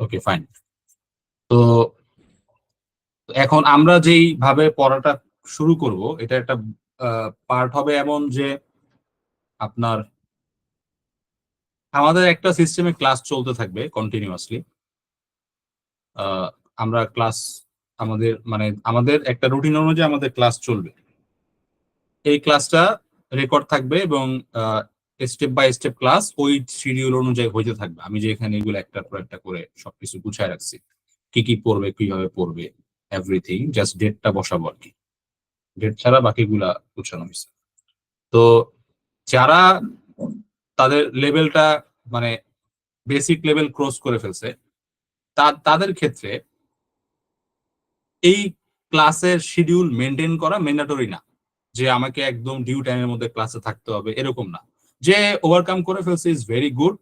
ওকে, fine. তো এখন আমরা যেইভাবে পড়াটা শুরু করব, এটা একটা পার্ট হবে এমন যে আপনার আমাদের একটা সিস্টেমে ক্লাস চলতে থাকবে কন্টিনিউয়াসলি। আমরা ক্লাস আমাদের একটা রুটিন অনুযায়ী আমাদের ক্লাস চলবে। এই ক্লাসটা রেকর্ড থাকবে এবং স্টেপ বাই স্টেপ ক্লাস ওই শিডিউল অনুযায়ী হইতে থাকবে। আমি যে এখানে এগুলো একটার পর একটা করে সবকিছু গুছায় রাখছি, কি কি পড়বে, কিভাবে পড়বে, এভরিথিং, জাস্ট ডেটটা বসাবো আর কি। ডেট ছাড়া বাকিগুলা গুছানো হয়েছে। তো যারা তাদের লেভেলটা মানে বেসিক লেভেল ক্রস করে ফেলছে, তাদের ক্ষেত্রে এই ক্লাসের শিডিউল মেনটেন করা ম্যান্ডেটরি না, যে আমাকে একদম ডিউ টাইমের মধ্যে ক্লাসে থাকতে হবে এরকম না। যে ওভারকাম করে ফেলছে ইজ ভেরি গুড।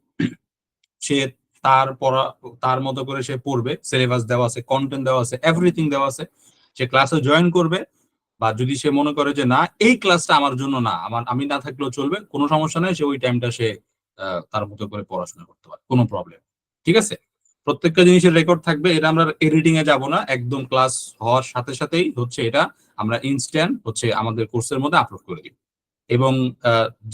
সে তার পড়া তার মতো করে সে পড়বে, সিলেবাস দেওয়া আছে, কন্টেন্ট দেওয়া আছে, এভরিথিং দেওয়া আছে, সে ক্লাসে জয়েন করবে। বা যদি সে মনে করে যে না, এই ক্লাসটা আমার জন্য না, আমি না থাকলেও চলবে, কোনো সমস্যা নেই, সে ওই টাইমটা সে তার মতো করে পড়াশোনা করতে পারে, কোনো প্রবলেম। ঠিক আছে, প্রত্যেকটা জিনিসের রেকর্ড থাকবে। এটা আমরা এডিটিং এ যাব না, একদম ক্লাস হওয়ার সাথে সাথেই হচ্ছে এটা আমরা ইনস্ট্যান্ট হচ্ছে আমাদের কোর্সের মধ্যে আপলোড করে দিব। এবং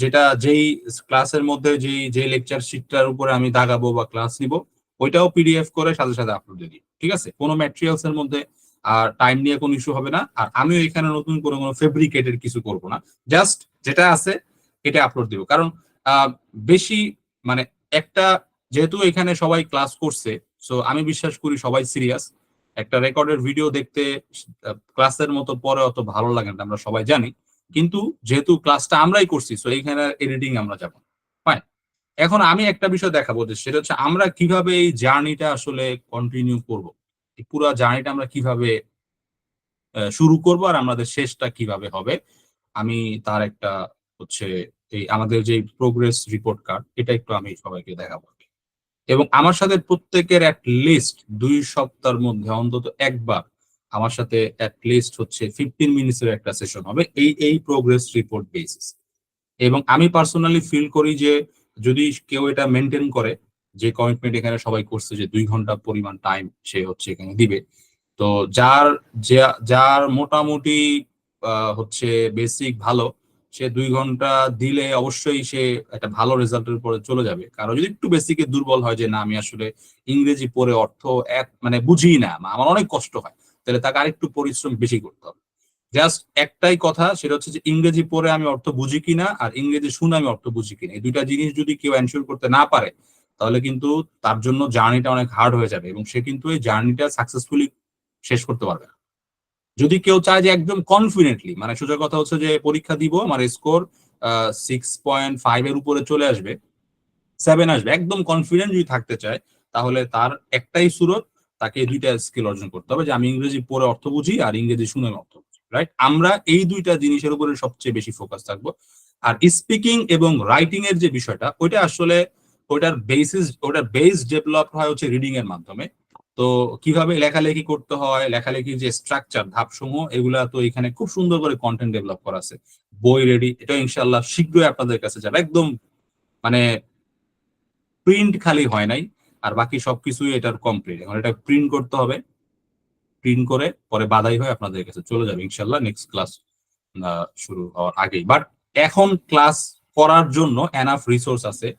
যেটা যেই ক্লাসের মধ্যে যে লেকচার শিটটার উপরে আমি দাগাবো বা ক্লাস নিব, ওইটাও পিডিএফ করে সাথে সাথে আপলোড দিয়ে দিই। ঠিক আছে, কোনো ম্যাটেরিয়ালস এর মধ্যে আর টাইম নিয়ে কোনো ইস্যু হবে না। আর আমিও এখানে নতুন কোনো ফেব্রিকেটেড কিছু করব না, জাস্ট যেটা আছে এটা আপলোড দিব। কারণ বেশি মানে একটা, যেহেতু এখানে সবাই ক্লাস করছে, সো আমি বিশ্বাস করি সবাই সিরিয়াস। একটা রেকর্ডের ভিডিও দেখতে ক্লাসের মতো পরে অত ভালো লাগে না, আমরা সবাই জানি। কিন্তু যেহেতু ক্লাসটা আমরাই করছি, সো এইখানে এডিটিং আমরা যাব। ফাইন। এখন আমি একটা বিষয় দেখাবো, যে সেটা হচ্ছে আমরা কিভাবে এই জার্নিটা আসলে কন্টিনিউ করব, এই পুরো জার্নিটা আমরা কিভাবে শুরু করব আর আমাদের শেষটা কিভাবে হবে। আমি তার একটা হচ্ছে এই আমাদের যে প্রোগ্রেস রিপোর্ট কার্ড, এটা একটু আমি সবাইকে দেখাবো। এবং আমার সাথে প্রত্যেকের অ্যাট লিস্ট 2 সপ্তাহের মধ্যে অন্তত একবার আমার সাথে অ্যাট লিস্ট হচ্ছে 15 মিনিটস এর একটা সেশন হবে এই এই প্রোগ্রেস রিপোর্ট বেসিস। এবং আমি পার্সোনালি ফিল করি যে যদি কেউ এটা মেনটেন করে, যে কমিটমেন্ট এখানে সবাই করছে যে 2 ঘন্টা পরিমাণ টাইম সে হচ্ছে এখানে দিবে, তো যার যার মোটামুটি হচ্ছে বেসিক ভালো, সে 2 ঘন্টা দিলে অবশ্যই সে একটা ভালো রেজাল্টের উপরে চলে যাবে। কারণ যদি একটু বেসিকে দুর্বল হয়, যে না আমি আসলে ইংরেজি পড়ে অর্থ এক মানে বুঝি না, আমার অনেক কষ্ট হয়, তাহলে তাকে আরেকটু পরিশ্রম বেশি করতে হবে। জাস্ট একটাই কথা, সেটা হচ্ছে যে ইংরেজি পড়ে আমি অর্থ বুঝি কিনা আর ইংরেজি শুনে আমি অর্থ বুঝি কিনা, এই দুইটা জিনিস যদি কেউ এনশিওর করতে না পারে, তাহলে কিন্তু তার জন্য জার্নিটা অনেক হার্ড হয়ে যাবে এবং সে কিন্তু এই জার্নিটা সাকসেসফুলি শেষ করতে পারবে না। যদি কেউ চায় যে একদম কনফিডেন্টলি, মানে সোজা কথা হচ্ছে যে পরীক্ষা দিব আমার স্কোর 6.5 এর উপরে চলে আসবে, 7 আসবে, একদম কনফিডেন্ট যদি থাকতে চায়, তাহলে তার একটাই সুরত, তাকে দুইটা স্কিল অর্জন করতে হবে, যে আমি ইংরেজি পড়ে অর্থ বুঝি আর ইংরেজি শুনে অর্থ বুঝি। রাইট, আমরা এই দুইটা জিনিসের উপরে সবচেয়ে বেশি ফোকাস থাকবো। আর স্পিকিং এবং রাইটিং এর যে বিষয়টা, ওইটা আসলে ওটার বেস ডেভেলপ হয় হচ্ছে রিডিং এর মাধ্যমে। তো কিভাবে লেখালেখি করতে হয়, লেখালেখির যে স্ট্রাকচার ধাপসমূহ, এগুলা তো এখানে খুব সুন্দর করে কন্টেন্ট ডেভেলপ করা আছে, বই রেডি, এটা ইনশাল্লাহ শীঘ্রই আপনাদের কাছে যাবে। একদম মানে প্রিন্ট খালি হয় নাই, আর বাকি সবকিছুই এটার কমপ্লিট। এখন এটা প্রিন্ট করতে হবে, প্রিন্ট করে পরে বাধাই হয়ে আপনাদের কাছে চলে যাবে ইনশাল্লাহ নেক্সট ক্লাস শুরু হওয়ার আগেই। বাট এখন ক্লাস করার জন্য এনাফ রিসোর্স আছে।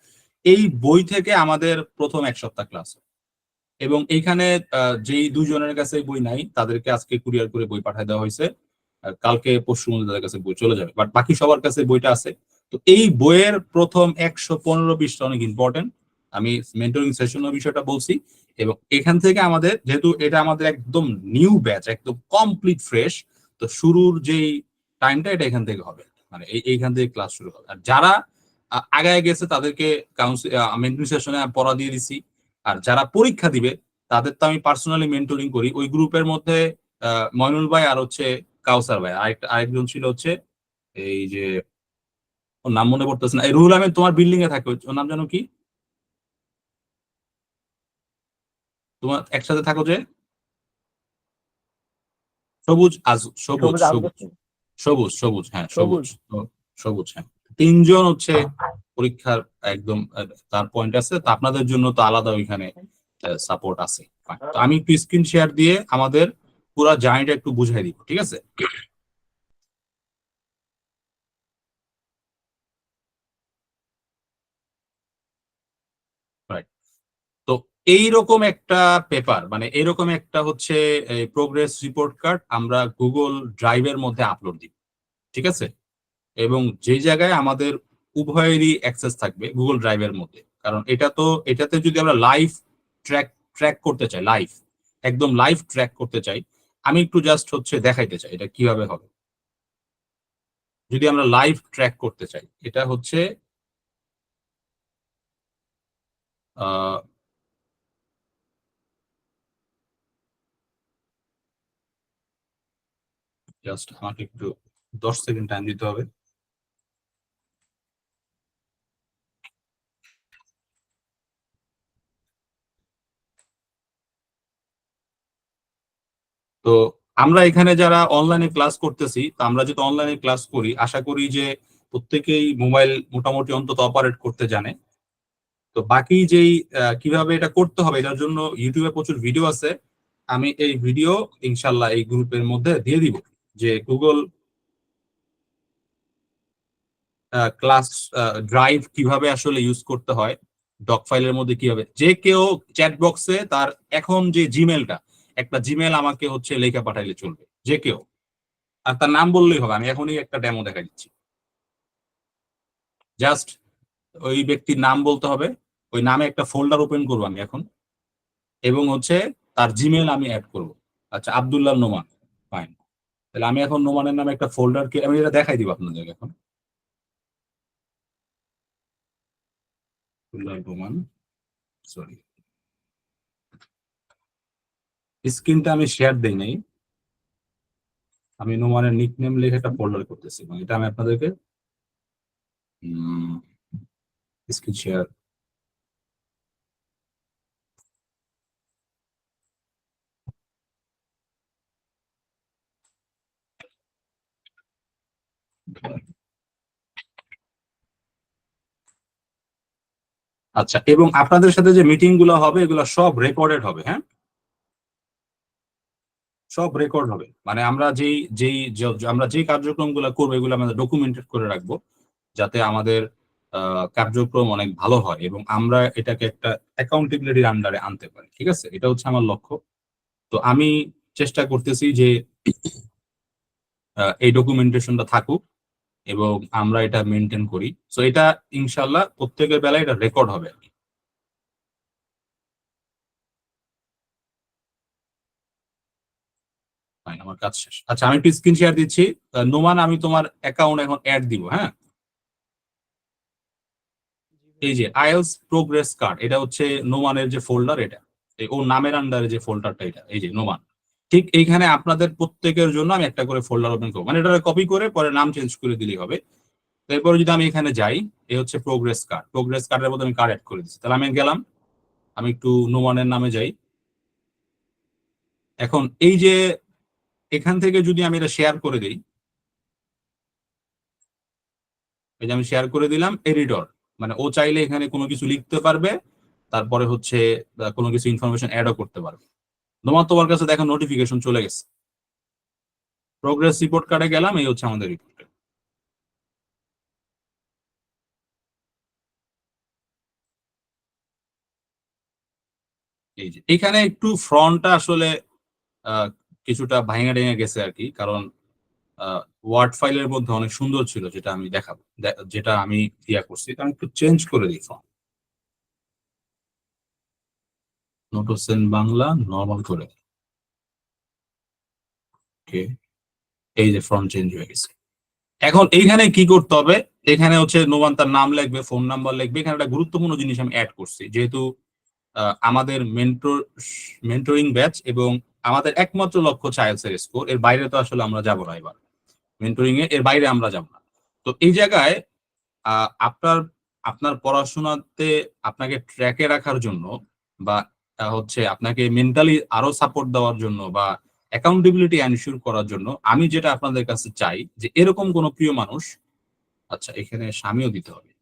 এই বই থেকে আমাদের প্রথম 1 সপ্তাহ ক্লাস, এবং এইখানে যেই 2 জনের কাছে বই নাই, তাদেরকে আজকে কুরিয়ার করে বই পাঠিয়ে দেওয়া হয়েছে। কালকে পরশু মধ্যে তাদের কাছে বই চলে যাবে, বাট বাকি সবার কাছে বইটা আছে। তো এই বইয়ের প্রথম 115 পৃষ্ঠা অনেক ইম্পর্টেন্ট। আমি মেন্টরিং সেশনের বিষয়টা বলছি, এবং এখান থেকে আমাদের, যেহেতু এটা আমাদের একদম নিউ ব্যাচ, একদম কমপ্লিট ফ্রেশ, তো শুরুর যেই টাইমটা এটা এখান থেকে হবে, মানে এইখান থেকে ক্লাস শুরু হবে। আর যারা আগায় গেছে তাদেরকে কাউন্সিল মেন্টরিং সেশনে পড়া দিয়ে দিছি। আর যারা পরীক্ষা দিবে তাদের তো আমি পার্সোনালি মেন্টরিং করি। ওই গ্রুপের মধ্যে মইনুল ভাই আর হচ্ছে কাউসার ভাই, আরেকজন ছিল হচ্ছে এই যে, ওর নাম মনে পড়তেছে না, এই রুহুল আহমেদ, তোমার বিল্ডিং এ থাকে, ওর নাম জানো কি? তোমার একসাথে থাকো যে, সবুজ আজ, সবুজ সবুজ সবুজ আলমগীর। সবুজ সবুজ হ্যাঁ, সবুজ। সবুজ। তো সবুজ, হ্যাঁ, 3 জন হচ্ছে পরীক্ষার একদম তার পয়েন্ট আছে, তো আপনাদের জন্য তো আলাদা ওইখানে সাপোর্ট আছে। Fine. তো আমি একটু স্ক্রিন শেয়ার দিয়ে আমাদের পুরো জার্নিটা একটু বুঝাই দিব, ঠিক আছে? Right. তো এইরকম একটা পেপার, মানে এইরকম একটা হচ্ছে প্রোগ্রেস রিপোর্ট কার্ড আমরা গুগল ড্রাইভের মধ্যে আপলোড দিই, ঠিক আছে? এবং যে জায়গায় আমাদের উভয়েরই অ্যাক্সেস থাকবে গুগল ড্রাইভের মধ্যে, কারণ এটাতে যদি আমরা লাইভ ট্র্যাক ট্র্যাক করতে চাই, লাইভ একদম লাইভ ট্র্যাক করতে চাই, আমি একটু জাস্ট হচ্ছে দেখাইতে চাই এটা কিভাবে হবে। যদি আমরা লাইভ ট্র্যাক করতে চাই, এটা হচ্ছে জাস্ট আমাকে একটু 10 সেকেন্ড টাইম দিতে হবে। তো আমরা এখানে যারা অনলাইনে ক্লাস করতেছি, তো আমরা যদি অনলাইনে ক্লাস করি, আশা করি যে প্রত্যেকেই মোবাইল মোটামুটি অন্তত অপারেট করতে জানে। তো বাকি যেই কিভাবে এটা করতে হবে, এটার জন্য ইউটিউবে প্রচুর ভিডিও আছে। আমি এই ভিডিও ইনশাল্লাহ এই গ্রুপের মধ্যে দিয়ে দিব, যে গুগল ক্লাস ড্রাইভ কিভাবে আসলে ইউজ করতে হয়, ডক ফাইলের মধ্যে কিভাবে, যে কেউ চ্যাট বক্সে তার এখন যে জিমেলটা, একটা জিমেল আমাকে হচ্ছে লেখা পাঠাইলে চলবে, যে কেউ, আর তার নাম বললেই হবে। আমি এখনই একটা ডেমো দেখা দিচ্ছি। জাস্ট ওই ব্যক্তির নাম বলতে হবে, ওই নামে একটা ফোল্ডার ওপেন করবো আমি এখন, এবং হচ্ছে তার জিমেল আমি অ্যাড করব। আচ্ছা, আব্দুল্লাহ নোমান। ফাইন। তাহলে আমি এখন নোমানের নামে একটা ফোল্ডারকে আমি এটা দেখাই দিব আপনাদের এখন। আব্দুল্লাহ নোমান, সরি, স্ক্রিনটা আমি শেয়ার দেই নাই। আমি নোমানের নিকনেম লিখে একটা ফোল্ডার করতেছি, এবং এটা আমি আপনাদেরকে স্ক্রিন শেয়ার। আচ্ছা, এবং আপনাদের সাথে যে মিটিং গুলো হবে এগুলো সব রেকর্ডেড হবে, হ্যাঁ? সব রেকর্ড হবে, মানে আমরা আমরা যেই কার্যক্রমগুলো করবো এগুলো আমাদের ডকুমেন্টেড করে রাখবো, যাতে আমাদের কার্যক্রম অনেক ভালো হয় এবং আমরা এটাকে একটা অ্যাকাউন্টেবিলিটির আন্ডারে আনতে পারি, ঠিক আছে? এটা হচ্ছে আমার লক্ষ্য। তো আমি চেষ্টা করতেছি যে এই ডকুমেন্টেশনটা থাকুক এবং আমরা এটা মেনটেন করি। সো এটা ইনশাল্লাহ প্রত্যেকের বেলায় এটা রেকর্ড হবে আর কি। Fine, আমার কাজ শেষ। আচ্ছা, আমি একটু স্ক্রিন শেয়ার দিচ্ছি। নোমান, আমি তোমার অ্যাকাউন্ট এখন অ্যাড দিব, হ্যাঁ? এই যে আইএলস প্রোগ্রেস কার্ড, এটা হচ্ছে নোমানের যে ফোল্ডার, এটা ও নামের আন্ডারে যে ফোল্ডারটা, এটা এই যে নোমান। ঠিক এইখানে আপনাদের প্রত্যেকের জন্য আমি একটা করে ফোল্ডার ওপেন করবো, মানে এটা কপি করে পরে নাম চেঞ্জ করে দিলেই হবে। এরপরে যদি আমি এখানে যাই, এই হচ্ছে প্রোগ্রেস কার্ড, প্রোগ্রেস কার্ডের মধ্যে আমি কার্ড অ্যাড করে দিচ্ছি। তাহলে আমি গেলাম, আমি একটু নোমানের নামে যাই। এখন এই যে এখান থেকে যদি আমি এটা শেয়ার করে দিই, এই যে আমি শেয়ার করে দিলাম এডিটর, মানে ও চাইলে এখানে কোনো কিছু লিখতে পারবে, তারপরে হচ্ছে কোনো কিছু ইনফরমেশন অ্যাডও করতে পারবে। তোমার তোমার কাছে দেখো নোটিফিকেশন চলে গেছে। প্রোগ্রেস রিপোর্ট কার্ডে গেলাম, এই হচ্ছে আমাদের রিপোর্ট। এই যে এখানে একটু ফ্রন্টটা আসলে আহ, কিছুটা ভাঙে টেঙে গেছে আর কি, কারণ ওয়ার্ড ফাইলের মধ্যে অনেক সুন্দর ছিল, যেটা আমি দেখাবো, যেটা আমি ইয়া করছি, এটা আমি একটু চেঞ্জ করে দিই ফ্রন্ট। নোটোসেন বাংলা নর্মাল করে, ওকে। এই যে ফ্রন্ট চেঞ্জ হয়ে গেছে। এখন এইখানে কি করতে হবে, এখানে হচ্ছে নোমান তার নাম লিখবে, ফোন নাম্বার লিখবে। এখানে একটা গুরুত্বপূর্ণ জিনিস আমি অ্যাড করছি, যেহেতু আমাদের মেন্টরিং ব্যাচ এবং আমাদের একমাত্র লক্ষ্য হচ্ছে আইএলটিএস এর স্কোর, এর বাইরে তো আসলে আমরা যাবো না এবার। মেন্টরিং এর বাইরে আমরা যাব না। তো এই জায়গায় আপনার আপনার পড়াশোনাতে আপনাকে ট্র্যাকে রাখার জন্য, বা হচ্ছে আপনাকে মেন্টালি আরো সাপোর্ট দেওয়ার জন্য, বা অ্যাকাউন্টেবিলিটি এনশিওর করার জন্য, আমি যেটা আপনাদের কাছে চাই যে এরকম কোন প্রিয় মানুষ, আচ্ছা এখানে স্বামীও দিতে হবে,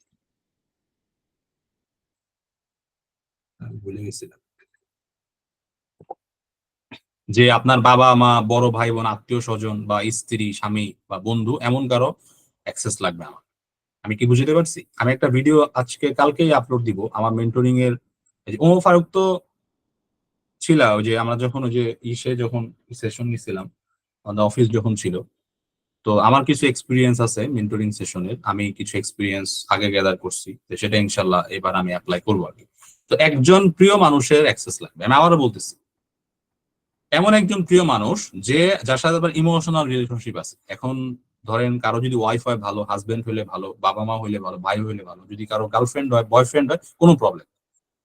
আমি ভুলে গেছিলাম। যে আপনার বাবা মা, বড় ভাই বোন, আত্মীয় স্বজন বা স্ত্রী, স্বামী বা বন্ধু, এমন কারো অ্যাক্সেস লাগবে আমার। আমি কি বুঝতে পারছি? আমি একটা ভিডিও আজকে কালকেই আপলোড দিব আমার মেন্টরিং এর। এই যে ওমর ফারুক তো ছিল, ওই যে আমরা যখন ওই যে যখন সেশন নিছিলাম, আমাদের অফিস যখন ছিল, তো আমার কিছু এক্সপিরিয়েন্স আছে মেন্টরিং সেশনের। আমি কিছু এক্সপিরিয়েন্স আগে গ্যাদার করছি, তো সেটা ইনশাল্লাহ এবার আমি অ্যাপ্লাই করবো আর কি। তো একজন প্রিয় মানুষের অ্যাক্সেস লাগবে। আমি আবারও বলতেছি, এমন একজন প্রিয় মানুষ যে, যার সাথে আবার ইমোশনাল রিলেশনশিপ আছে। এখন ধরেন কারো যদি ওয়াইফ হয় ভালো, হাজবেন্ড হইলে ভালো, বাবা মা হইলে ভালো, ভাই হইলে ভালো, যদি কারো গার্লফ্রেন্ড হয়, বয়ফ্রেন্ড হয়, কোনো প্রবলেম।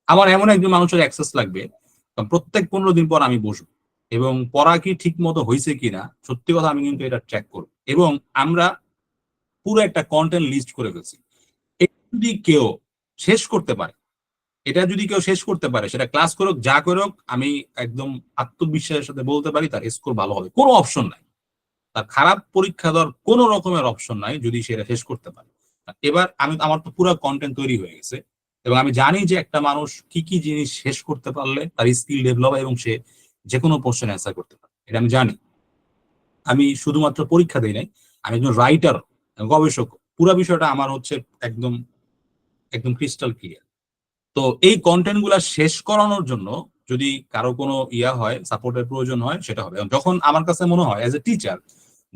আমার এমন একজন মানুষের অ্যাক্সেস লাগবে, কারণ প্রত্যেক 15 দিন পর আমি বসবো এবং পড়া কি ঠিক মতো হয়েছে কিনা, সত্যি কথা আমি কিন্তু এটা ট্র্যাক করবো। এবং আমরা পুরো একটা কন্টেন্ট লিস্ট করে ফেলছি। এটা যদি কেউ শেষ করতে পারে, সেটা ক্লাস করুক, যা করুক, আমি একদম আত্মবিশ্বাসের সাথে বলতে পারি তার স্কোর ভালো হবে, কোনো অপশন নাই। তার খারাপ পরীক্ষা দেওয়ার কোনো রকমের অপশন নাই যদি সেটা শেষ করতে পারে। এবার আমার তো পুরো কন্টেন্ট তৈরি হয়ে গেছে এবং আমি জানি যে একটা মানুষ কি কি জিনিস শেষ করতে পারলে তার স্কিল ডেভেলপ হয় এবং সে যে কোনো কোশ্চেন অ্যান্সার করতে পারে, এটা আমি জানি। আমি শুধুমাত্র পরীক্ষা দিই নাই, আমি একজন রাইটার, গবেষক। পুরো বিষয়টা আমার হচ্ছে একদম একদম ক্রিস্টাল ক্লিয়ার। তো এই কন্টেন্ট গুলা শেষ করানোর জন্য যদি কারো কোনো হয়, সাপোর্টের প্রয়োজন হয়, সেটা হবে। এবং যখন আমার কাছে মনে হয় এজ এ টিচার,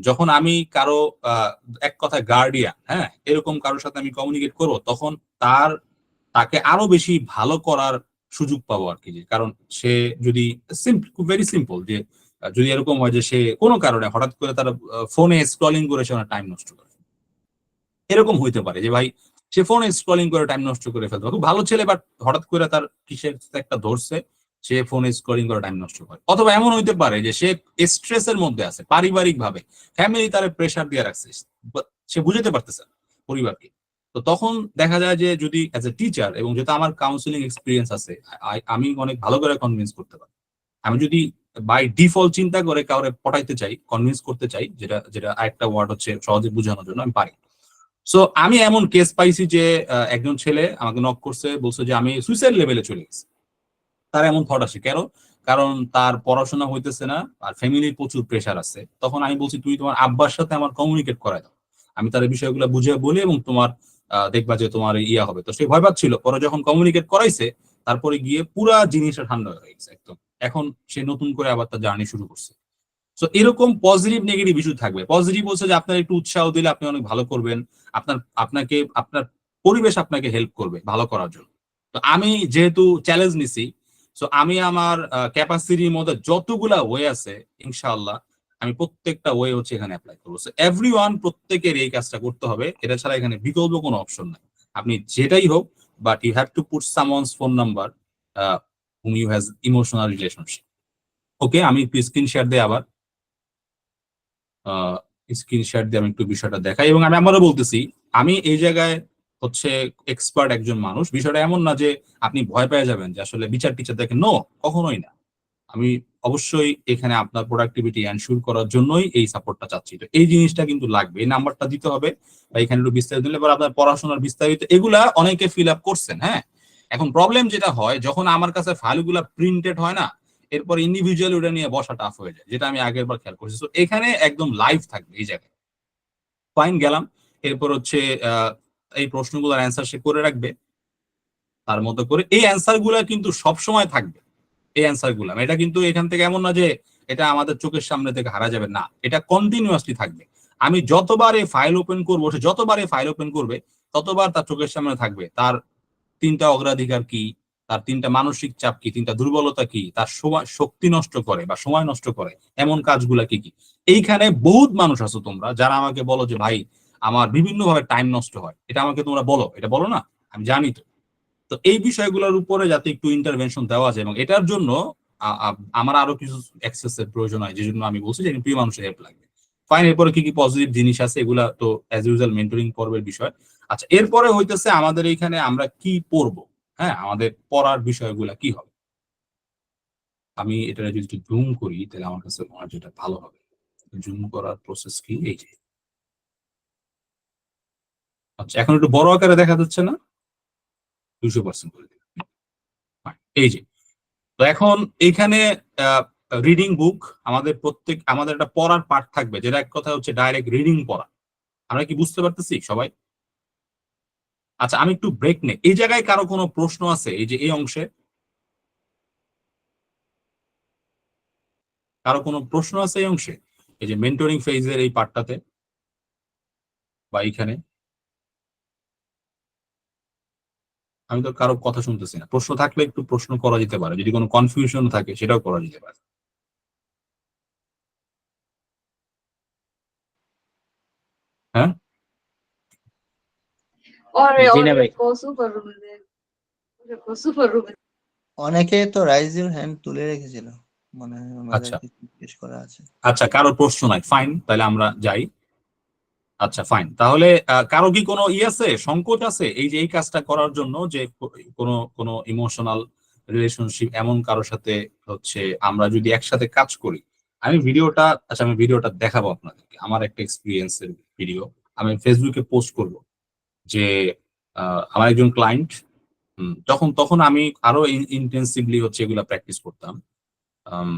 যখন আমি কারো আহ, এক কথায় গার্ডিয়ান, হ্যাঁ, এরকম কারোর সাথে আমি কমিউনিকেট করবো, তখন তার তাকে আরো বেশি ভালো করার সুযোগ পাবো আর কি। যে কারণ সে যদি খুব ভেরি সিম্পল, যে যদি এরকম হয় যে সে কোনো কারণে হঠাৎ করে তার ফোনে স্ক্রলিং করে সে টাইম নষ্ট করে, এরকম হইতে পারে যে ভাই সে ফোনে স্ক্রলিং করে টাইম নষ্ট করে ফেলতে পারে, খুব ভালো ছেলে, বাট হঠাৎ করে তার কিসের একটা ধরছে, সে ফোনে স্ক্রলিং করে টাইম নষ্ট করে। অথবা এমন হইতে পারে যে সে স্ট্রেসের মধ্যে আছে, পারিবারিক ভাবে ফ্যামিলি তার প্রেশার দিয়ে রাখছে, সে বুঝতে পারতেছে না পরিবারকে। তো তখন দেখা যায় যে যদি অ্যাজ এ টিচার, এবং যেটা আমার কাউন্সিলিং এক্সপিরিয়েন্স আছে, আমি অনেক ভালো করে কনভিন্স করতে পারি। আমি যদি বাই ডিফল্ট চিন্তা করে কাউরে পটাইতে চাই, কনভিন্স করতে চাই, যেটা যেটা আরেকটা ওয়ার্ড হচ্ছে সহজে বোঝানোর জন্য, আমি পারি। সো আমি এমন কেস পাইছি যে একজন ছেলে আমাকে নক করছে, বলছে যে আমি সুইসাইড লেভেলে চলে গেছি। তার এমন থট আসে কেন? কারণ তার পড়াশোনা হইতেছে না আর ফ্যামিলির প্রচুর প্রেশার আছে। তখন আমি বলছি, তুমি তোমার আব্বার সাথে আমার কমিউনিকেট করাই দাও, আমি তার এই বিষয়গুলো বুঝিয়ে বলি এবং তোমার দেখবা যে তোমার হবে। তো সে ভয় পাচ্ছিল, পরে যখন কমিউনিকেট করাইছে, তারপরে গিয়ে পুরা জিনিসটা ঠান্ডা হয়ে গেছে একদম। এখন সে নতুন করে আবার তার জার্নি শুরু করছে। সো এরকম পজিটিভ নেগেটিভ ইস্যু থাকবে। পজিটিভ বলছে যে আপনার একটু উৎসাহ দিলে আপনি অনেক ভালো করবেন, আপনার পরিবেশ আপনাকে হেল্প করবে ভালো করার জন্য। তো আমি যেহেতু চ্যালেঞ্জ নিছি, সো আমি আমার ক্যাপাসিটির মধ্যে যতগুলা ওয়ে আছে, ইনশাআল্লাহ আমি প্রত্যেকটা ওয়ে হচ্ছে এখানে অ্যাপ্লাই করবো। সো এভরিওয়ান, প্রত্যেকের এই কাজটা করতে হবে, এটা ছাড়া এখানে বিকল্প কোনো অপশন নাই। আপনি যেটাই হোক, but you have to put someone's phone number hmm you has emotional relationship. Okay, আমি একটু স্ক্রিন শেয়ার দিই আবার। স্ক্রিনশট দিয়ে আমি একটু বিষয়টা দেখাই এবং আমি আমারও বলতেছি, আমি এই জায়গায় হচ্ছে এক্সপার্ট একজন মানুষ। বিষয়টা এমন না যে আপনি ভয় পেয়ে যাবেন যে আসলে বিচার টিচার দেখেন, নো, কখনোই না। আমি অবশ্যই এখানে আপনার প্রোডাক্টিভিটি এনশিওর করার জন্যই এই সাপোর্টটা চাচ্ছি। তো এই জিনিসটা কিন্তু লাগবে, এই নাম্বারটা দিতে হবে বা এখানে একটু বিস্তারিত দিলে পরে আপনার পড়াশোনার বিস্তারিত এগুলা অনেকে ফিল আপ করছেন। হ্যাঁ, এখন প্রবলেম যেটা হয়, যখন আমার কাছে ফাইলগুলা প্রিন্টেড হয় না, এরপর ইন্ডিভিজুয়াল ওটা নিয়ে বসা টাফ হয়ে যায়, যেটা আমি আগের বার খেয়াল করছি। তো এখানে একদম লাইভ থাকবে এই জায়গায়। ফাইন, গেলাম। এরপর হচ্ছে আহ, এই প্রশ্নগুলোর অ্যান্সার সে করে রাখবে তার মতো করে। এই অ্যান্সার গুলা কিন্তু সব সময় থাকবে। এই অ্যান্সার গুলা, এটা কিন্তু এখান থেকে এমন না যে এটা আমাদের চোখের সামনে থেকে হারা যাবে, না, এটা কন্টিনিউয়াসলি থাকবে। আমি যতবার এই ফাইল ওপেন করবো, সে যতবার এই ফাইল ওপেন করবে, ততবার তার চোখের সামনে থাকবে তার তিনটা অগ্রাধিকার কি, তার তিনটা মানসিক চাপ কি, তিনটা দুর্বলতা কি, তার সময় শক্তি নষ্ট করে বা সময় নষ্ট করে এমন কাজগুলা কি কি। এইখানে বহুত মানুষ আছো তোমরা যারা আমাকে বলো যে ভাই আমার বিভিন্ন ভাবে টাইম নষ্ট হয়, এটা আমাকে তোমরা বলো, এটা বলো না, আমি জানি। তো তো এই বিষয়গুলোর উপরে যাতে একটু ইন্টারভেনশন দেওয়া যায়, এবং এটার জন্য আমার আরো কিছু অ্যাক্সেস এর প্রয়োজন হয়, যে জন্য আমি বলছি যে প্রিয় মানুষের হেল্প লাগবে। ফাইন, এরপরে কি কি পজিটিভ জিনিস আছে, এগুলা তো অ্যাজ ইউজুয়াল মেন্টরিং পর্বের বিষয়। আচ্ছা, এরপরে হইতেছে আমাদের এইখানে আমরা কি পড়বো। হ্যাঁ, আমাদের পড়ার বিষয়গুলা কি হবে। আমি এটা যদি একটু জুম করি তাহলে আমার কাছে মনে হয় যেটা ভালো হবে। জুম করার প্রসেস কি, এই যে। আচ্ছা, এখন একটু বড় আকারে দেখা যাচ্ছে না? 200% করে দিন। Fine, এই যে। তো এখন এইখানে রিডিং বুক, আমাদের একটা পড়ার পার্ট থাকবে, যেটা এক কথা হচ্ছে ডাইরেক্ট রিডিং পড়া। আমরা কি বুঝতে পারতেছি সবাই? আচ্ছা, আমি একটু ব্রেক নেই। এই জায়গায় কারো কোনো প্রশ্ন আছে? এই যে এই অংশে কারো কোনো প্রশ্ন আছে এই অংশে, এই যে মেন্টরিং ফেজের এই পার্টটাতে বা এইখানে? আমি তো কারো কথা শুনতেছি না। প্রশ্ন থাকলে একটু প্রশ্ন করা যেতে পারে, যদি কোনো কনফিউশন থাকে সেটাও করা যেতে পারে। হ্যাঁ, জি না ভাই। অনেকে তো রাইজ ইউর হ্যান্ড তুলে রেখেছিল, মানে আচ্ছা ওনাদেরকে জিজ্ঞেস করা আছে। আচ্ছা, কারো প্রশ্ন নাই, ফাইন, তাহলে আমরা যাই। আচ্ছা ফাইন, তাহলে কারো কি কোনো আছে, সংকোচ আছে এই যে এই কাজটা করার জন্য, যে কোনো কোনো ইমোশনাল রিলেশনশিপ এমন কারোর সাথে হচ্ছে আমরা যদি একসাথে কাজ করি? আমি ভিডিওটা দেখাবো আপনাদেরকে, আমার একটা এক্সপিরিয়েন্সের ভিডিও আমি ফেসবুকে পোস্ট করব। যে আমার একজন ক্লায়েন্ট, তখন তখন আমি আরো ইন্টেন্সিভলি হচ্ছে এগুলা প্র্যাকটিস করতাম। আম,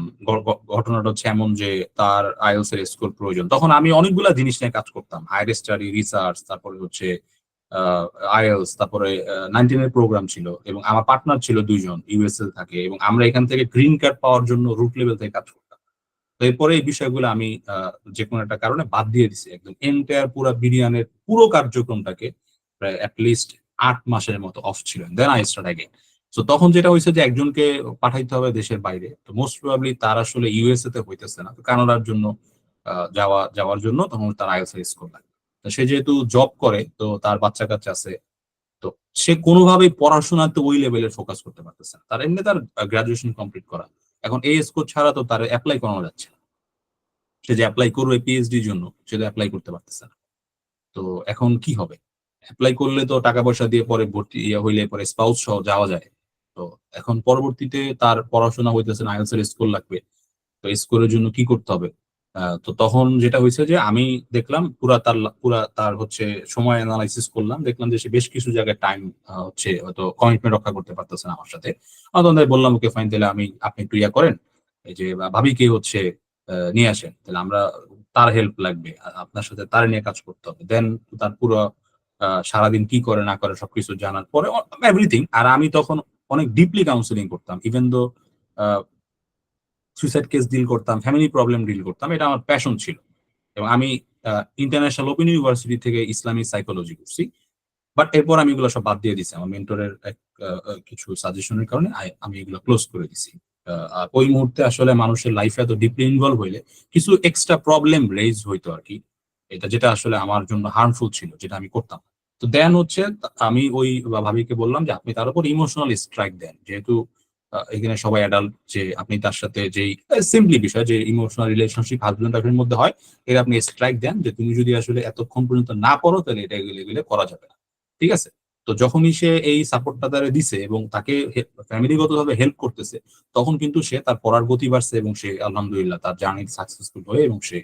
ঘটনাটা হচ্ছে এমন যে তার আইএলটিএস এর স্কোর প্রয়োজন, তখন আমি অনেকগুলা জিনিস নিয়ে কাজ করতাম, হায়ার স্টাডি, রিসার্চ, তারপরে হচ্ছে আইএলটিএস, তারপরে 19 এর প্রোগ্রাম ছিল, এবং আমার পার্টনার ছিল দুইজন, ইউএসএ থাকে, এবং আমরা এখান থেকে গ্রিন কার্ড পাওয়ার জন্য রুট লেভেল থেকে কাজ করতাম। তো এরপরে এই বিষয়গুলো আমি যে কোনো একটা কারণে বাদ দিয়ে দিছি, একদম এন্টায়ার পুরো বিরিয়ানের পুরো কার্যক্রমটাকে প্রায় অ্যাটলিস্ট 8 মাসের মতো অফ ছিল, দেন আই স্টার্ট অ্যাগেন। তো তখন যেটা হয়েছে যে একজনকে পাঠাইতে হবে দেশের বাইরে, তো মোস্ট প্রবাবলি তার আসলে ইউএসএ তে হইতেছে না, তো কানাডার জন্য যাওয়ার জন্য তখন তার আইএলটিএস স্কোর লাগবে। তো সে যেহেতু জব করে, তো তার বাচ্চা কাচ্চা আছে, তো সে কোনোভাবেই পড়াশোনাতে ওই লেভেলে ফোকাস করতে পারতেছে না। তার এমনি তার গ্রাজুয়েশন কমপ্লিট করা, এখন এই স্কোর ছাড়া তো তার অ্যাপ্লাই করানো যাচ্ছে না। সে যে অ্যাপ্লাই করবে পিএইচডির জন্য, সে তো অ্যাপ্লাই করতে পারতেছে না। তো এখন কি হবে? অ্যাপ্লাই করলে তো টাকা পয়সা দিয়ে পরে ভর্তি হইলে পরে স্পাউস সহ যাওয়া যায়। তো এখন পরবর্তীতে তার পড়াশোনা হইতেছে না, আইএলটিএস এর স্কোর লাগবে। তো স্কোরের জন্য কি করতে হবে? তো তখন যেটা হয়েছে যে আমি দেখলাম পুরা তার হচ্ছে সময় অ্যানালাইসিস করলাম, দেখলাম যে সে বেশ কিছু জায়গায় টাইম হচ্ছে হয়তো কমিটমেন্ট রক্ষা করতে পারতেছে না আমার সাথে। আমি তখন তাকে বললাম, ওকে ফাইন, তাহলে আপনি একটু ইয়া করেন, এই যে ভাবিকে হচ্ছে নিয়ে আসেন, তাহলে আমরা, তার হেল্প লাগবে, আপনার সাথে তার নিয়ে কাজ করতে হবে। দেন তার পুরো সারাদিন কি করে না করে সবকিছু জানার পরে এভরিথিং। আর আমি তখন অনেক ডিপলি কাউন্সিলিং করতাম, even though suicide case deal করতাম, ফ্যামিলি প্রবলেম ডিল করতাম, এটা আমার প্যাশন ছিল। এবং আমি ইন্টারন্যাশনাল ওপেন ইউনিভার্সিটি থেকে ইসলামিক সাইকোলজি করছি। বাট এরপর আমি এগুলো সব বাদ দিয়ে দিছি, আমার মেন্টরের কিছু সাজেশনের কারণে আমি এগুলো ক্লোজ করে দিছি। আর ওই মুহূর্তে আসলে মানুষের লাইফে এত ডিপলি ইনভলভ হইলে কিছু এক্সট্রা প্রবলেম রেজ হইতো আর কি, এটা যেটা আসলে আমার জন্য হার্মফুল ছিল, যেটা আমি করতাম। তো দেন হচ্ছে আমি ওই ভাবিকে বললাম যে আপনি তার উপর ইমোশনাল স্ট্রাইক দেন, যেহেতু এখানে সবাই অ্যাডাল্ট, যে আপনি তার সাথে যেই সিম্পলি বিষয় যে ইমোশনাল রিলেশনশিপ হাজবেন্ড ওয়াইফের মধ্যে হয়, এর আপনি স্ট্রাইক দেন যে তুমি যদি আসলে এতক্ষণ পর্যন্ত না পড়ো তাহলে এটা এগুলো এগুলো করা যাবে না। ঠিক আছে? তো যখনই সে এই সাপোর্টটা তারা দিছে এবং তাকে ফ্যামিলিগত ভাবে হেল্প করতেছে, তখন কিন্তু সে তার পড়ার গতি বাড়ছে, এবং সে আলহামদুলিল্লাহ তার জার্নি সাকসেসফুল হয়ে, এবং সে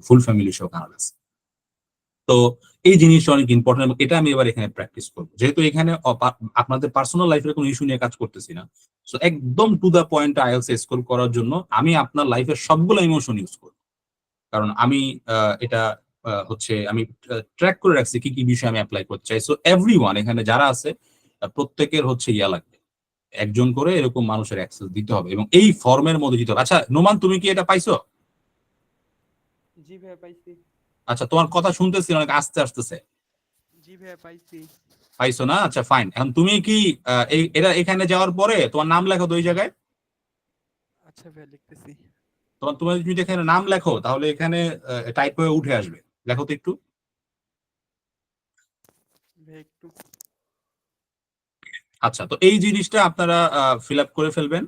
ফুল ফ্যামিলি সহ কানাডা। তো এই জিনিসটা অনেক ইম্পর্টেন্ট, এবং এটা আমি এবার এখানে প্র্যাকটিস করবো, যেহেতু এখানে আপনাদের পার্সোনাল লাইফের কোনো ইস্যু নিয়ে কাজ করতেছি না। সো একদম to the point IELTS score করার জন্য আমি আপনার লাইফের সবগুলো ইমোশন ইউজ করবো। কারণ আমি এটা হচ্ছে আমি ট্র্যাক করে রাখছি কি কি বিষয় আমি অ্যাপ্লাই করতে চাই। সো এভরিওয়ান এখানে যারা আছে, প্রত্যেকের হচ্ছে ইয়া লাগবে, একজন করে এরকম মানুষের অ্যাক্সেস দিতে হবে, এবং এই ফর্মের মধ্যে দিতে হবে। আচ্ছা নোমান, তুমি কি এটা পাইছো? জি ভাইয়া পাইছি। আচ্ছা, তোমার কথা শুনতেছি অনেক আস্তে আসতেছে। জি ভাইয়া পাইছি। পাইছো না? আচ্ছা ফাইন, এখন তুমি কি এরা এখানে যাওয়ার পরে তোমার নাম লেখো তো ওই জায়গায়। আচ্ছা ভাইয়া লিখতেছি। তুমি যদি এখানে নাম লেখো তাহলে এখানে টাইপ হয়ে উঠে আসবে, লেখো তো একটু। ভাইয়া একটু। আচ্ছা, তো এই জিনিসটা আপনারা ফিল আপ করে ফেলবেন।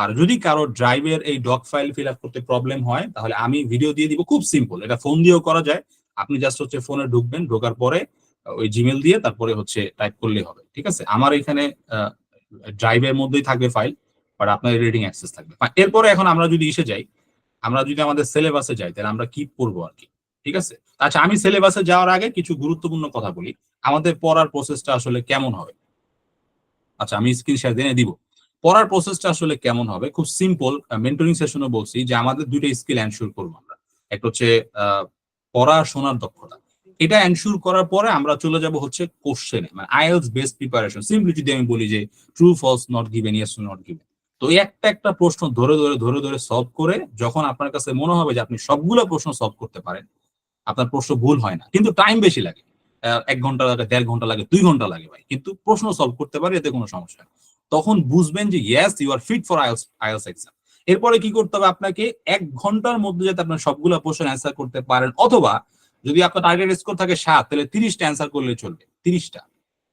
আর যদি কারো ড্রাইভের এই ডক ফাইল ফিল আপ করতে প্রবলেম হয়, তাহলে আমি ভিডিও দিয়ে দিব, খুব সিম্পল, এটা ফোন দিয়েও করা যায়। আপনি জাস্ট হচ্ছে ফোনে ঢুকবেন, ঢোকার পরে ওই জিমেল দিয়ে তারপরে হচ্ছে টাইপ করলেই হবে। ঠিক আছে? আমার এখানে ড্রাইভের মধ্যেই থাকবে ফাইল, বাট আপনার রিডিং অ্যাক্সেস থাকবে। এরপরে এখন আমরা যদি ইসে যাই, আমরা যদি আমাদের সিলেবাসে যাই, তাহলে আমরা কি পড়বো আর কি। ঠিক আছে? আচ্ছা, আমি সিলেবাসে যাওয়ার আগে কিছু গুরুত্বপূর্ণ কথা বলি, আমাদের পড়ার প্রসেসটা আসলে কেমন হবে। আচ্ছা, আমি স্ক্রিন শেয়ার দিয়ে দিব। পড়ার প্রসেসটা আসলে কেমন হবে, খুব সিম্পল। মেন্টরিং সেশনে বলছি যে আমাদের দুইটা স্কিল এনশিওর করবো আমরা। একটা হচ্ছে পড়া শোনার দক্ষতা, এটা এনশিওর করার পরে আমরা চলে যাব হচ্ছে কোশ্চেনে, মানে আইএলটিএস বেসড প্রিপারেশন। সিম্পলি যদি আমি বলি যে true false not given, yes not given, তো এই একটা একটা প্রশ্ন ধরে ধরে ধরে ধরে সলভ করে যখন আপনার কাছে মনে হবে যে আপনি সবগুলো প্রশ্ন সলভ করতে পারেন, আপনার প্রশ্ন ভুল হয় না, কিন্তু টাইম বেশি লাগে, 1 ঘন্টা লাগে, 1.5 ঘন্টা লাগে, 2 ঘন্টা লাগে ভাই, কিন্তু প্রশ্ন সলভ করতে পারে, এতে কোনো সমস্যা নেই। তখন বুঝবেন যে yes you are fit for IELTS exam. এরপরে কি করতে হবে আপনাকে, 1 ঘন্টার মধ্যে যাতে আপনার সবগুলো প্রশ্ন অ্যান্সার করতে পারেন, অথবা যদি আপনার টার্গেট স্কোর থাকে 7, তাহলে 30টা অ্যান্সার করলে চলবে, 30টা।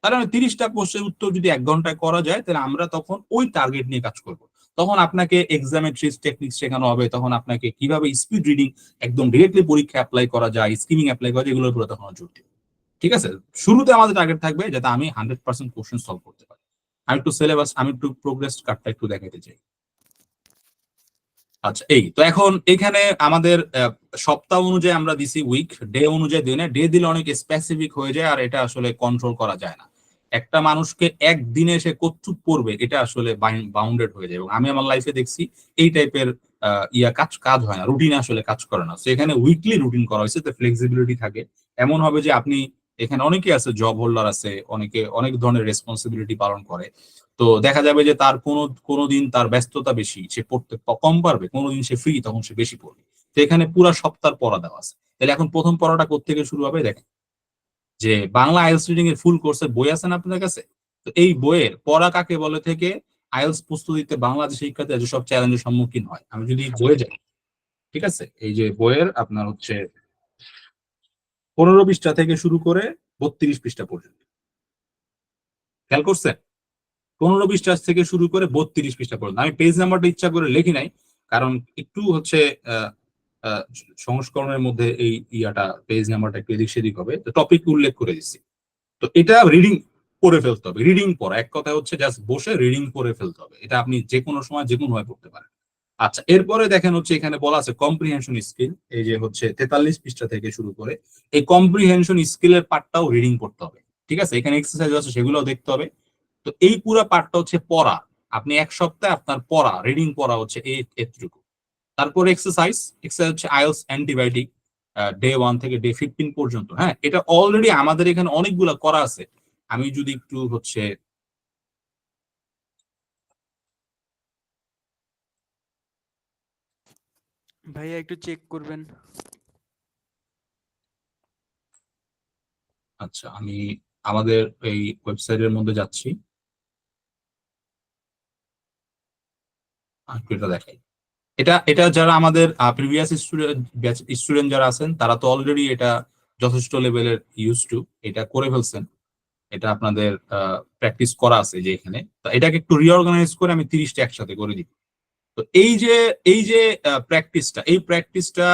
তাহলে 30টা প্রশ্নের উত্তর যদি 1 ঘন্টায় করা যায়, তাহলে আমরা তখন ওই টার্গেট নিয়ে কাজ করব। তখন আপনাকে এক্সামে ট্রিক্স টেকনিক শেখানো হবে, তখন আপনাকে কিভাবে স্পিড রিডিং একদম ডিরেক্টলি পরীক্ষা অ্যাপ্লাই করা যায়, স্কিমিং অ্যাপ্লাই করা যায়, এগুলোর উপরে তখন জোর দিব। ঠিক আছে, শুরুতে আমাদের টার্গেট থাকবে যাতে আমি 100% কোশ্চেন সলভ করতে পারি। আমি একটু প্রোগ্রেস কার্ডটা একটু দেখাইতে চাই। আচ্ছা, এই তো এখন এখানে আমাদের সপ্তাহ অনুযায়ী আমরা দিছি, উইক ডে অনুযায়ী দিই না, ডে দিলে অনেক স্পেসিফিক হয়ে যায়, আর এটা আসলে কন্ট্রোল করা যায় না। একটা মানুষকে একদিনে সে কতটুক পড়বে এটা আসলে বাউন্ডেড হয়ে যায়, এবং আমি আমার লাইফে দেখছি এই টাইপের কাজ হয় না, রুটিন আসলে কাজ করে না। তো এখানে উইকলি রুটিন করা হয়েছে, ফ্লেক্সিবিলিটি থাকে। এমন হবে যে আপনি, এখানে অনেকে আছে জব হোল্ডার আছে, অনেকে অনেক ধরনের রেসপন্সিবিলিটি পালন করে, তো দেখা যাবে যে তার কোনো দিন তার ব্যস্ততা বেশি, সে পড়তে কম পারবে, কোনোদিন সে ফ্রি, তখন সে বেশি পড়বে। তো এখানে পুরো সপ্তাহ পড়া দেওয়া আছে। তাহলে এখন প্রথম পড়াটা কোত্থেকে শুরু হবে দেখেন, যে বাংলা আইএলটিএস রিডিং এর ফুল কোর্সের বই আছে না আপনাদের কাছে, তো এই বইয়ের পড়া কাকে বলে থেকে আইএলটিএস প্রস্তুতিতে বাংলাদেশ শিক্ষার্থীরা যেসব চ্যালেঞ্জের সম্মুখীন হয়, আমি যদি বইয়ে যাই, ঠিক আছে, এই যে বইয়ের আপনার হচ্ছে 15 পৃষ্ঠা থেকে শুরু করে 32 পৃষ্ঠা পর্যন্ত, খেয়াল করছেন? 15 পৃষ্ঠা থেকে শুরু করে 32 পৃষ্ঠা পর্যন্ত। আমি পেজ নাম্বারটা ইচ্ছা করে লিখি নাই, কারণ একটু হচ্ছে আহ, আহ, সংস্করণের মধ্যে এই পেজ নাম্বারটা একটু এদিক সেদিক হবে, তো টপিক উল্লেখ করে দিচ্ছি। তো এটা রিডিং করে ফেলতে হবে, রিডিং পড়া, এক কথা হচ্ছে জাস্ট বসে রিডিং করে ফেলতে হবে, এটা আপনি যে কোনো সময় যে কোনো ভাবে পড়তে পারেন। আচ্ছা, এরপরে দেখেন হচ্ছে এখানে বলা আছে কম্প্রিহেনশন স্কিল, এই যে হচ্ছে 43 পৃষ্ঠা থেকে শুরু করে এই কম্প্রিহেনশন স্কিলের পার্টটাও রিডিং করতে হবে। ঠিক আছে, এখানে এক্সারসাইজ আছে, সেগুলোও দেখতে হবে। তো এই পুরো পার্টটা হচ্ছে পড়া, আপনি 1 সপ্তাহে আপনার পড়া রিডিং পড়া হচ্ছে এতটুকু। তারপরে এক্সারসাইজ হচ্ছে আইএলটিএস অ্যান্টিবায়োটিক, ডে 1 থেকে ডে 15 পর্যন্ত। হ্যাঁ, এটা অলরেডি আমাদের এখানে অনেকগুলা করা আছে। আমি যদি একটু হচ্ছে, ভাইয়া একটু চেক করবেন। আচ্ছা, আমি আমাদের এই ওয়েবসাইটের মধ্যে যাচ্ছি, একটু এটা দেখাই। এটা এটা যারা আমাদের প্রিভিয়াস স্টুডেন্ট যারা আছেন, তারা তো অলরেডি এটা যথেষ্ট লেভেলের ইউজ টু, এটা করে ফেলছেন, এটা আপনাদের প্র্যাকটিস করা আছে যে এখানে। তো এটাকে একটু রিঅর্গানাইজ করে আমি 30টা একসাথে করে দিব। তো এই যে প্র্যাকটিসটা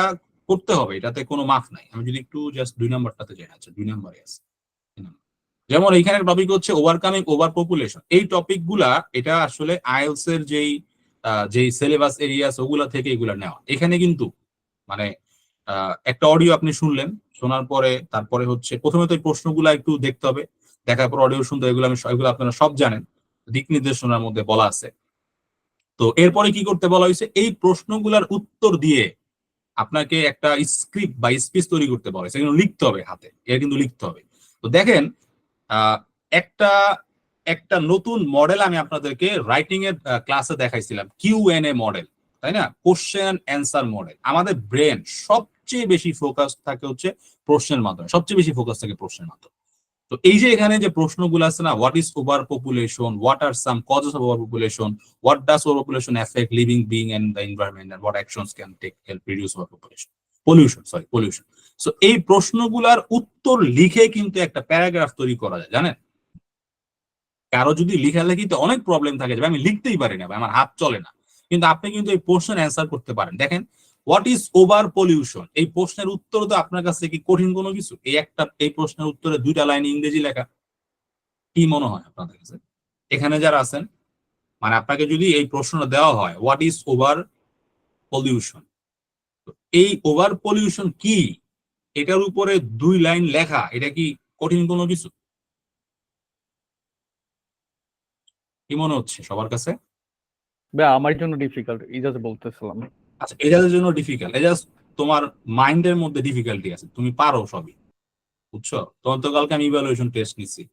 করতে হবে, এটাতে কোনো মাফ নাই। আমি যদি একটু জাস্ট 2 নাম্বারটাতে যাই, আচ্ছা 2 নাম্বারে আছে। যেমন এইখানে টপিক হচ্ছে ওভারকামিং ওভার পপুলেশন, এই টপিক গুলা এটা আসলে আইএলটিএস এর যেই সিলেবাস এরিয়াস ওগুলা থেকে এগুলা নেওয়া। এখানে কিন্তু মানে একটা অডিও আপনি শুনলেন, শোনার পরে তারপরে হচ্ছে প্রথমে তো এই প্রশ্নগুলা একটু দেখতে হবে, দেখার পর অডিও শুনতে হবে, এগুলো আপনারা সব জানেন, দিক নির্দেশনার মধ্যে বলা আছে। তো এরপরে কি করতে বলা হয়েছে, এই প্রশ্নগুলার উত্তর দিয়ে আপনাকে একটা স্ক্রিপ্ট বা স্পিচ তৈরি করতে বলা হয়েছে, কিন্তু লিখতে হবে হাতে, এটা কিন্তু লিখতে হবে। তো দেখেন, আহ, একটা একটা নতুন মডেল আমি আপনাদেরকে রাইটিং এর ক্লাসে দেখাইছিলাম, কিউএনএ মডেল, তাই না, কোশ্চেন অ্যান্সার মডেল। আমাদের ব্রেন সবচেয়ে বেশি ফোকাস থাকে হচ্ছে প্রশ্নের মাধ্যমে, সবচেয়ে বেশি ফোকাস থাকে প্রশ্নের মাধ্যমে। তো এই যে এখানে যে প্রশ্নগুলো আছে না, what is overpopulation, what are some causes of overpopulation, what does overpopulation affect living being and the environment, and what actions can take help reduce over pollution. So এই প্রশ্নগুলার উত্তর লিখে কিন্তু একটা paragraph তৈরি করা যায়, জানেন? কারো যদি লেখালেখিতে অনেক প্রবলেম থাকে, যে আমি লিখতেই পারি না, আমার হাত চলে না, কিন্তু আপনি কিন্তু এই প্রশ্নের অ্যান্সার করতে পারেন। দেখেন, হোয়াট ইজ ওভার পলিউশন, এই প্রশ্নের উত্তর তো আপনার কাছে কি কঠিন কোনো কিছু? এই প্রশ্নের উত্তরে 2টা লাইন ইংরেজি লেখা, কি মনে হয় আপনাদের কাছে? এখানে যারা আছেন, মানে আপনাকে যদি এই প্রশ্নটা দেওয়া হয় হোয়াট ইজ ওভার পলিউশন, এই ওভার পলিউশন কি, এটার উপরে 2 লাইন লেখা, এটা কি কঠিন কোনো কিছু? কি মনে হচ্ছে সবার কাছে? ভাই আমার জন্য ডিফিকাল্ট, ইজাজ বলতেছিলাম। আচ্ছা, এজাজের জন্য ডিফিকাল্ট, এজাজ তোমার মাইন্ডের মধ্যে ডিফিকাল্টি আছে, তুমি পারো সবই, বুঝছো? তোমার তো কালকে আমি ইভ্যালুয়েশন টেস্ট নিচ্ছি,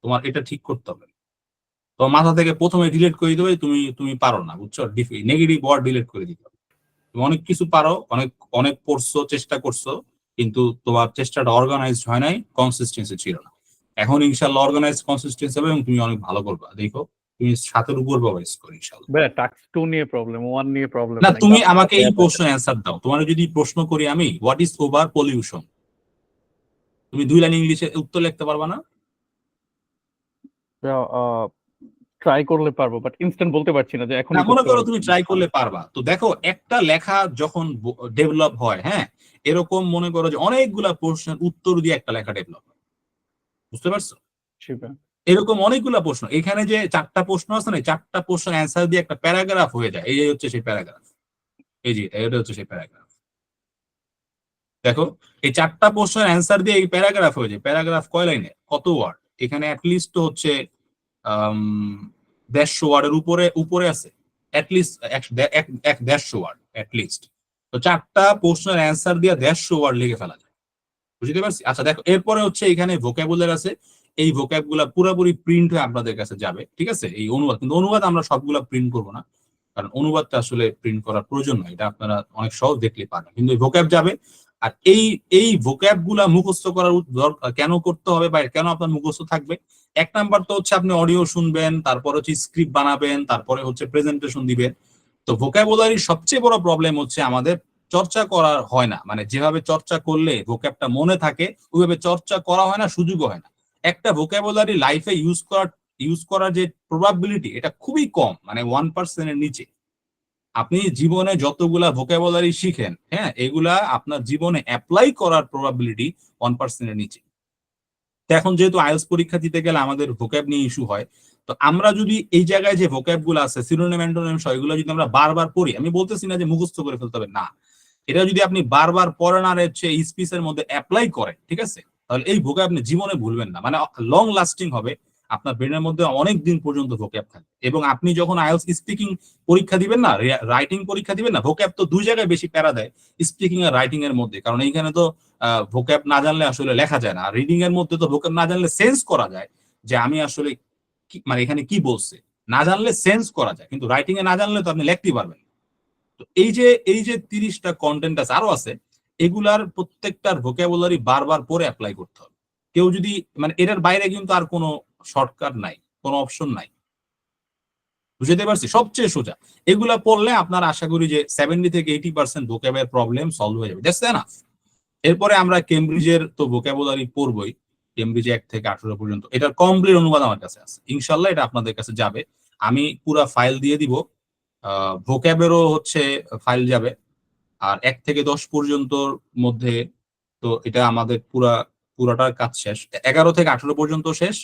তোমার এটা ঠিক করতে হবে। তোমার মাথা থেকে প্রথমে ডিলিট করে দিতে হবে তুমি তুমি পারো না, বুঝছো? নেগেটিভ ওয়ার্ড ডিলিট করে দিতে হবে। তুমি অনেক কিছু পারো, অনেক অনেক পড়ছো, চেষ্টা করছো, কিন্তু তোমার চেষ্টাটা অর্গানাইজড হয় নাই, কনসিস্টেন্সি ছিল না। এখন ইনশাল্লাহ অর্গানাইজ কনসিস্টেন্সি হবে এবং তুমি অনেক ভালো করবা, দেখো তুমি 7-এর উপর পাবা স্কোর ইনশাল্লাহ। ভাই টাস্ক 2 নিয়ে প্রবলেম, 1 নিয়ে প্রবলেম না, নাই। তুমি আমাকে এই প্রশ্ন অ্যান্সার দাও। তোমার যদি প্রশ্ন করি আমি, হোয়াট ইজ ওভার পলিউশন, তুমি 2 লাইন ইংলিশে উত্তর লিখতে পারবা না? ট্রাই করলে পারবো, বাট ইনস্ট্যান্ট বলতে পারছি না যে না, এখনই মনে করতে করো পারবো। তুমি ট্রাই করলে পারবা। তো দেখো, একটা লেখা যখন ডেভেলপ হয়, হ্যাঁ, এরকম মনে করো যে অনেকগুলা প্রশ্নের উত্তর দিয়ে একটা লেখা ডেভেলপ, বুঝতে পারছো? শিবা, এরকম অনেকগুলা প্রশ্ন, এখানে যে 4টা প্রশ্ন আছে না, 4টা প্রশ্ন অ্যান্সার দিয়ে একটা প্যারাগ্রাফ হয়ে যায়। এই হচ্ছে সেই প্যারাগ্রাফ, এই যে এটা হচ্ছে সেই প্যারাগ্রাফ। দেখো, এই 4টা প্রশ্নের অ্যান্সার দিয়ে এই প্যারাগ্রাফ হয়ে যায়। প্যারাগ্রাফ কয় লাইনে, কত ওয়ার্ড? এখানে অ্যাটলিস্ট তো হচ্ছে 150 ওয়ার্ডের উপরে উপরে আছে, অ্যাটলিস্ট 150 ওয়ার্ড অ্যাটলিস্ট। তো 4টা প্রশ্নের অ্যান্সার দিয়ে 150 ওয়ার্ড লিখে ফেলা যায়, বুঝতে পারছি? আচ্ছা দেখো, এরপরে হচ্ছে এখানে ভোকাবুলারি আছে। এই ভোকাব গুলা পুরোপুরি প্রিন্ট হয়ে আপনাদের কাছে যাবে, ঠিক আছে? এই অনুবাদ, কিন্তু অনুবাদ আমরা সবগুলা প্রিন্ট করবো না, কারণ অনুবাদটা আসলে প্রিন্ট করার প্রয়োজন নয়, এটা আপনারা অনেক সহজ দেখলে পারবেন। কিন্তু এই ভোকাব যাবে। আর এই ভোকাব গুলা মুখস্থ করার কেন করতে হবে বা কেন আপনার মুখস্থ থাকবে? 1 নাম্বার তো হচ্ছে আপনি অডিও শুনবেন, তারপর হচ্ছে স্ক্রিপ্ট বানাবেন, তারপরে হচ্ছে প্রেজেন্টেশন দিবেন। তো ভোকাবুলারির সবচেয়ে বড় প্রবলেম হচ্ছে আমাদের চর্চা করা হয় না, মানে যেভাবে চর্চা করলে ভোকাবটা মনে থাকে ওইভাবে চর্চা করা হয় না, সুযোগও হয় না। একটা ভোকাবুলারি লাইফে ইউজ করার যে প্রবাবিলিটি, এটা খুবই কম, মানে 1% এর নিচে। আপনি জীবনে যতগুলা ভোকাবুলারি শিখেন, হ্যাঁ, এগুলা আপনার জীবনে অ্যাপ্লাই করার প্রবাবিলিটি 1% এর নিচে। তো এখন যেহেতু আইএলটিএস পরীক্ষা দিতে গেলে আমাদের ভোকাব নিয়ে ইস্যু হয়, তো আমরা যদি এই জায়গায় যে ভোকাব গুলো আছে, সিনোনিম অ্যান্টোনিম সহ, এগুলো যদি আমরা বারবার পড়ি, আমি বলতেছি না যে মুখস্থ করে ফেলতে হবে, না, এটা যদি আপনি বারবার পড়েন আর হচ্ছে স্পিচের মধ্যে অ্যাপ্লাই করেন, ঠিক আছে, তাহলে এই ভোকাব আপনি জীবনে ভুলবেন না, মানে লং লাস্টিং হবে। আপনার ব্রেনের মধ্যে অনেক দিন পর্যন্ত ভোকাব থাকবে। এবং আপনি যখন আইএলটিএস স্পিকিং পরীক্ষা দিবেন না, রাইটিং পরীক্ষা দিবেন না, ভোকাব তো 2 জায়গায় বেশি প্যারা দেয়, স্পিকিং আর রাইটিং এর মধ্যে। কারণ এইখানে তো ভোকাব না জানলে আসলে লেখা যায় না। রিডিং এর মধ্যে তো ভোকাব না জানলে সেন্স করা যায় যে আমি আসলে মানে এখানে কি বলছে, না জানলে সেন্স করা যায়, কিন্তু রাইটিং এ না জানলে তো আপনি লিখতে পারবেন। তো এই যে 30টা কন্টেন্ট আছে, আরো আছে, এগুলার প্রত্যেকটার ভোকাবুলারি বারবার পরে অ্যাপ্লাই করতে হবে। কেউ যদি, মানে এটার বাইরে কিন্তু আর কোনো শর্টকাট নাই, কোনো অপশন নাই, বুঝতে পারছি? সবচেয়ে সোজা এগুলা পড়লে আপনার আশা করি যে 70 থেকে 80% ভোকাবের প্রবলেম সলভ হয়ে যাবে। That's enough. এরপরে আমরা কেমব্রিজের তো ভোকাবুলারি পড়বই, কেমব্রিজ 1 থেকে 18 পর্যন্ত। এটার কমপ্লিট অনুবাদ আমার কাছে আছে, ইনশাল্লাহ এটা আপনাদের কাছে যাবে। আমি পুরা ফাইল দিয়ে দিব, ভোকাবেরও হচ্ছে ফাইল যাবে। আর 1 থেকে 10 পর্যন্তর মধ্যে তো এটা আমাদের পুরাটার কাজ শেষ। 11 থেকে 18 পর্যন্ত শেষ,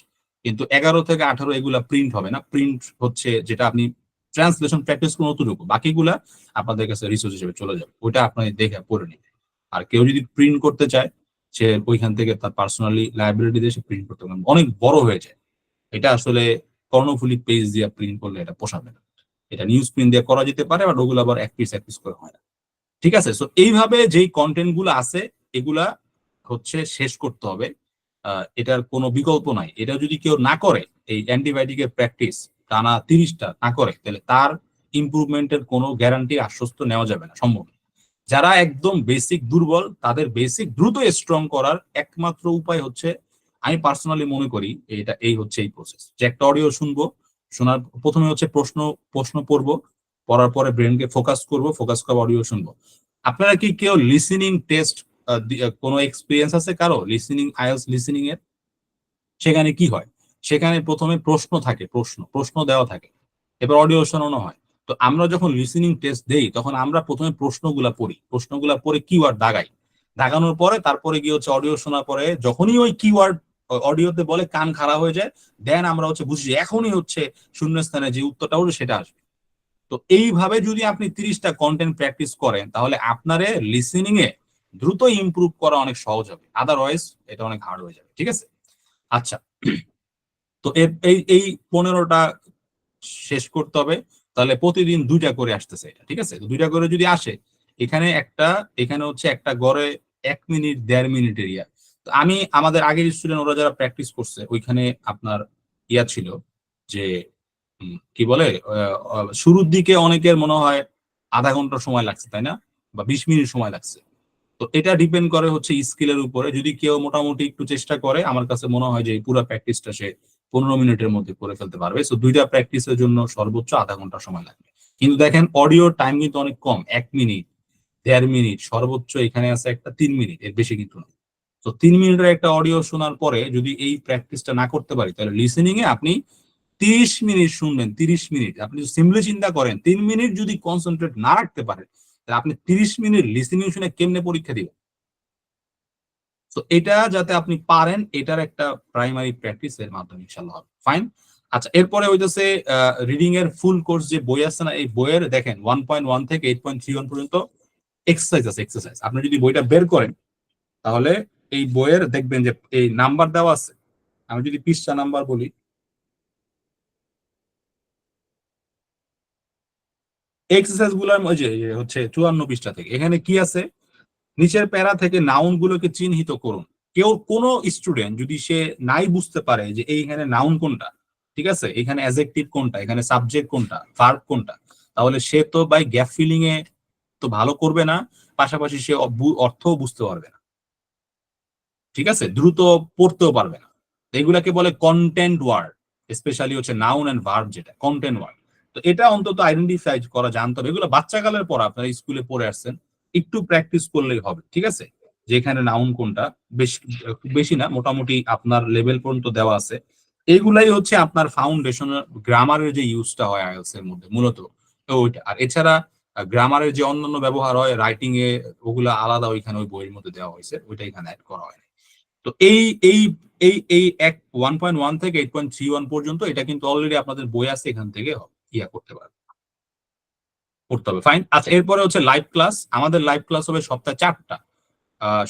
কিন্তু 11 থেকে 18 এগুলা প্রিন্ট হবে না। প্রিন্ট হচ্ছে যেটা আপনি ট্রান্সলেশন প্র্যাকটিস করুন অতটুকু, বাকিগুলা আপনাদের কাছে রিসোর্স হিসেবে চলে যাবে, ওইটা আপনি দেখে পড়ে নিন। আর কেউ যদি প্রিন্ট করতে চায়, সে ওইখান থেকে তার পার্সোনালি লাইব্রেরি দিয়ে সে প্রিন্ট করতে পারবে, অনেক বড় হয়ে যায়। এটা আসলে কর্ণফুলী পেজ দিয়ে প্রিন্ট করলে এটা পোষাবে না। এটা নিউজ প্রিন্ট দিয়ে করা যেতে পারে, বাট ওগুলো আবার এক পিস করে হয় না, ঠিক আছে? সো এইভাবে যেই কন্টেন্ট গুলো আছে, এগুলা হচ্ছে শেষ করতে হবে। এটার কোনো বিকল্প নাই। এটা যদি কেউ না করে, এই অ্যান্টিবায়োটিকের প্র্যাকটিস টানা 30টা না করে, তাহলে তার ইমপ্রুভমেন্টের কোনো গ্যারান্টি আশ্বস্ত নেওয়া যাবে না, সম্ভব না। যারা একদম বেসিক দুর্বল, তাদের বেসিক দ্রুত স্ট্রং করার একমাত্র উপায় হচ্ছে, আমি পার্সোনালি মনে করি এটা এই হচ্ছে এই প্রসেস, যে একটা অডিও শুনবো, শোনার প্রথমে হচ্ছে প্রশ্ন পড়বো, পড়ার পরে ব্রেনকে ফোকাস করবো, অডিও শুনবো। আপনারা কি কেউ লিসেনিং টেস্ট, কোনো এক্সপিরিয়েন্স আছে কারো লিসেনিং, আইএলটিএস লিসেনিং এর? সেখানে কি হয়, সেখানে প্রথমে প্রশ্ন থাকে, প্রশ্ন দেওয়া থাকে, এবার অডিও শোনানো হয়। তো আমরা যখন লিসেনিং টেস্ট দেই, তখন আমরা প্রথমে প্রশ্নগুলা পড়ে কিওয়ার্ড দাগানোর পরে তারপরে গিয়ে হচ্ছে অডিও শোনার পরে যখনই ওই কিওয়ার্ড অডিওতে বলে কান খারাপ হয়ে যায়, দেন আমরা হচ্ছে বুঝি যে এখনই হচ্ছে শূন্যস্থানে যে উত্তরটা উঠবে সেটা আসবে। তো এইভাবে যদি আপনি 30টা কন্টেন্ট প্র্যাকটিস করেন, তাহলে আপনার লিসেনিং এ দ্রুত ইমপ্রুভ করা অনেক সহজ হবে, আদারওয়াইজ এটা অনেক হার্ড হয়ে যাবে, ঠিক আছে? আচ্ছা, তো এই এই 15টা শেষ করতে হবে। তাহলে প্রতিদিন 2টা করে আসতেছে এটা, ঠিক আছে? তো 2টা করে যদি আসে, এখানে হচ্ছে একটা গড়ে 1 মিনিট 1.5 মিনিট এরিয়া। তো আমি আমাদের আগের স্টুডেন্ট ওরা যারা প্র্যাকটিস করছে ওইখানে আপনার ইয়া ছিল যে কি বলে শুরুর দিকে অনেকের মনে হয় আধা ঘন্টা সময় লাগছে, তাই না? বা 20 মিনিট সময় লাগছে। তো এটা ডিপেন্ড করে হচ্ছে স্কিলের উপরে। যদি কেউ মোটামুটি একটু চেষ্টা করে, আমার কাছে মনে হয় যে এই পুরো প্র্যাকটিসটা সে 15 মিনিটের মধ্যে করে ফেলতে পারবে। সো 2টা প্র্যাকটিসের জন্য সর্বোচ্চ আধা ঘন্টা সময় লাগবে। কিন্তু দেখেন অডিওর টাইম কিন্তু অনেক কম, 1 মিনিট 1.5 মিনিট, সর্বোচ্চ এখানে আছে একটা 3 মিনিট, এর বেশি কিন্তু না। তো 3 মিনিটের একটা অডিও শোনার পরে যদি এই প্র্যাকটিসটা না করতে পারি, তাহলে লিসেনিং এ আপনি 30 মিনিট শুনবেন। 30 মিনিট আপনি সিম্পলি চিন্তা করেন, 3 মিনিট যদি কনসেন্ট্রেট না রাখতে পারেন, তাহলে আপনি 30 মিনিট লিসেনিং শুনে কেমনে পরীক্ষা দিবেন? তো এটা যাতে আপনি পারেন, এটার একটা প্রাইমারি প্র্যাকটিস এর মাধ্যমে ইনশাআল্লাহ হবে। ফাইন। আচ্ছা, এরপরে হইতেছে রিডিং এর ফুল কোর্স যে বই আছে না, এই বইয়ের দেখেন 1.1 থেকে 8.31 পর্যন্ত এক্সারসাইজ আছে। এক্সারসাইজ আপনি যদি বইটা বের করেন, তাহলে এই বইয়ের দেখবেন যে এই নাম্বার দেওয়া আছে। আমি যদি পৃষ্ঠা নাম্বার বলি, এক্সারসাইজ গুলার হচ্ছে 54 পৃষ্ঠা থেকে, এখানে কি আছে, নিচের প্যারা থেকে নাউন গুলোকে চিহ্নিত করুন। কোনো স্টুডেন্ট যদি সে নাই বুঝতে পারে যে এইখানে নাউন কোনটা, ঠিক আছে, এখানে অ্যাডজেক্টিভ কোনটা, এখানে সাবজেক্ট কোনটা, ভার্ব কোনটা, তাহলে সে তো বাই গ্যাপ ফিলিং এ তো ভালো করবে না, পাশাপাশি সে অর্থও বুঝতে পারবে না, ঠিক আছে, দ্রুত পড়তেও পারবে না। এগুলাকে বলে কন্টেন্ট ওয়ার্ড, স্পেশালি হচ্ছে নাউন এন্ড ভার্ব, যেটা কন্টেন্ট ওয়ার্ড। তো এটা অন্তত আইডেন্টিফাই করা জানতে হবে। এগুলো বাচ্চাকালের পর আপনারা স্কুলে পড়ে আসছেন, একটু প্র্যাকটিস করলেই হবে, ঠিক আছে? যে এখানে নাউন কোনটা, বেশি খুব বেশি না, মোটামুটি আপনার লেভেল পর্যন্ত দেওয়া আছে। এগুলাই হচ্ছে আপনার ফাউন্ডেশন, গ্রামারের যে ইউজটা হয় আইএলটিএস এর মধ্যে মূলত, তো ওইটা। আর এছাড়া গ্রামারের যে অন্যান্য ব্যবহার হয় রাইটিং এ, ওগুলা আলাদা ওইখানে ওই বইয়ের মধ্যে দেওয়া হয়েছে, ওইটা এখানে অ্যাড করা হয়। তো এই এই এই এই এক 1.1 থেকে 8.31 পর্যন্ত এটা কিন্তু অলরেডি আপনাদের বই আছে, এখান থেকে ইয়া করতে পারবে, করতে হবে। ফাইন। আচ্ছা, এরপরে হচ্ছে লাইভ ক্লাস। আমাদের লাইভ ক্লাস হবে সপ্তাহে 4টা।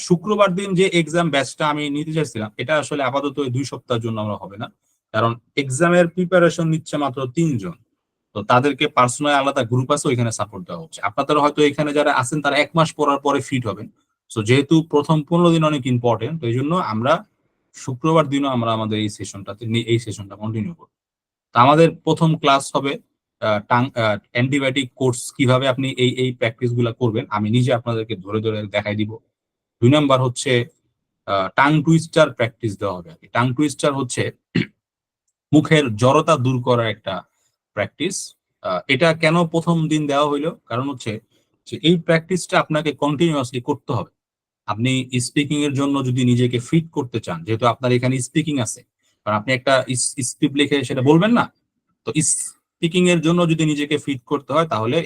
শুক্রবার দিন যে এক্সাম ব্যাচটা আমি নিতে চাইছিলাম, এটা আসলে আপাতত 2 সপ্তাহের জন্য আমরা হবে না, কারণ এক্সামের প্রিপারেশন নিচ্ছে মাত্র 3 জন। তো তাদেরকে পার্সোনাল আলাদা গ্রুপ আছে, ওইখানে সাপোর্ট দেওয়া হচ্ছে। আপনাদের হয়তো এখানে যারা আছেন তারা 1 মাস পড়ার পরে ফিট হবেন। সো যেহেতু প্রথম 15 দিন অনেক ইম্পর্টেন্ট, তো এই জন্য আমরা শুক্রবার দিনও আমরা আমাদের এই সেশনটা কন্টিনিউ করব। তো আমাদের প্রথম ক্লাস হবে অ্যান্টিবায়োটিক কোর্স, কিভাবে আপনি এই প্র্যাকটিস গুলা করবেন আমি নিজে আপনাদেরকে ধরে ধরে দেখাই দিব। 2 নাম্বার হচ্ছে টাং টুইস্টার প্র্যাকটিস দেওয়া হবে। টাং টুইস্টার হচ্ছে মুখের জড়তা দূর করার একটা প্র্যাকটিস। এটা কেন প্রথম দিন দেওয়া হইলো, কারণ হচ্ছে যে এই প্র্যাকটিসটা আপনাকে কন্টিনিউয়াসলি করতে হবে। আপনি স্পিকিং এর জন্য যদি নিজেকে ফিট করতে চান, যেহেতু আপনার এখানে স্পিকিং আছে, কারণ আপনি একটা স্ক্রিপ্ট লিখে সেটা বলবেন না, তো স্পিকিং এর জন্য যদি নিজেকে ফিট করতে হয়, তাহলে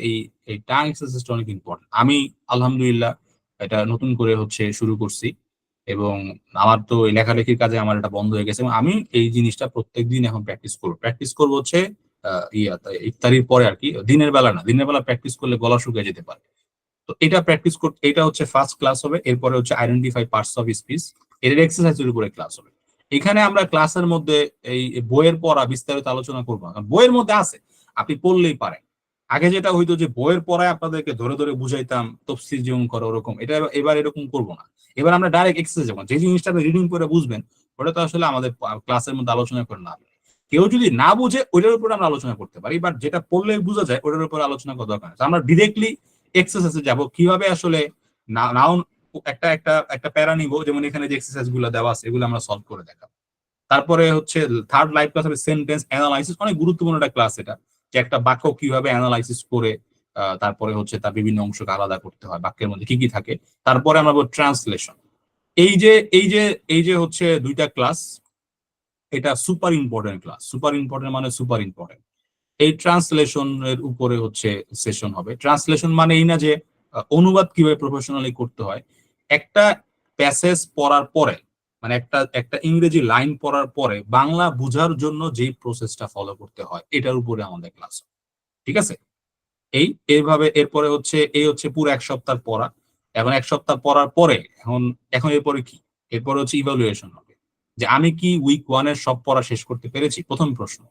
এই টাং এক্সারসাইজটা অনেক ইম্পর্টেন্ট। আমি আলহামদুলিল্লাহ এটা নতুন করে হচ্ছে শুরু করছি, এবং আমার তো এই লেখালেখির কাজে আমার এটা বন্ধ হয়ে গেছে, এবং আমি এই জিনিসটা প্রত্যেকদিন এখন প্র্যাকটিস করবো হচ্ছে ইফতারির পরে আর কি, দিনের বেলা না, দিনের বেলা প্র্যাকটিস করলে গলা শুকিয়ে যেতে পারে। তো এটা প্র্যাকটিস করতে, এটা হচ্ছে ফার্স্ট ক্লাস হবে। এরপরে হচ্ছে আইডেন্টিফাই পার্টস অফ স্পিচ, এর এক্সারসাইজের উপরে ক্লাস হবে। এখানে আমরা ক্লাসের মধ্যে এই বইয়ের পড়া বিস্তারিত আলোচনা করবো না, কারণ বইয়ের মধ্যে আছে, আপনি পড়লেই পারেন। আগে যেটা হইতো যে বইয়ের পড়ায় আপনাদেরকে ধরে ধরে বুঝাইতাম, তফসির যেমন করো ওরকম, এটা এবার এরকম করবো না। এবার আমরা ডাইরেক্ট এক্সারসাইজ যাবো, যে জিনিসটা আপনি রিডিং করে বুঝবেন ওটা তো আসলে আমাদের ক্লাসের মধ্যে আলোচনা করে না। কেউ যদি না বুঝে ওইটার উপর আমরা আলোচনা করতে পারি, বাট যেটা পড়লে বোঝা যায় ওটার উপর আলোচনা করা দরকার। আমরা ডিরেক্টলি এক্সারসাইজে যাব, কিভাবে আসলে নাউন একটা একটা একটা প্যারা নিব, যেমন এখানে যে এক্সারসাইজ গুলো দেওয়া আছে এগুলো আমরা সলভ করে দেখাবো। তারপরে হচ্ছে থার্ড লাইভ ক্লাস হবে সেন্টেন্স অ্যানালাইসিস, অনেক গুরুত্বপূর্ণ একটা ক্লাস এটা, যে একটা বাক্য কিভাবে অ্যানালাইসিস করে তারপরে হচ্ছে তার বিভিন্ন অংশকে আলাদা করতে হয়, বাক্যের মধ্যে কি কি থাকে। তারপরে আমরা ট্রান্সলেশন। এই যে হচ্ছে 2টা ক্লাস, এটা super important class. Super important মানে সুপার ইম্পর্টেন্ট। এই ট্রান্সলেশনের উপরে হচ্ছে সেশন হবে। ট্রান্সলেশন মানে এই না যে অনুবাদ কিভাবে প্রফেশনালি করতে হয়, একটা প্যাসেজ পড়ার পরে, মানে একটা একটা ইংরেজি লাইন পড়ার পরে বাংলা বোঝার জন্য যে প্রসেসটা ফলো করতে হয়, এটার উপরে আমাদের ক্লাস, ঠিক আছে? এইভাবে এরপরে হচ্ছে এই হচ্ছে পুরো 1 সপ্তাহ পড়া। এখন 1 সপ্তাহ পড়ার পরে এখন এরপরে কি, এরপরে হচ্ছে ইভালুয়েশন হবে, যে আমি কি উইক 1 এর সব পড়া শেষ করতে পেরেছি, প্রথম প্রশ্ন।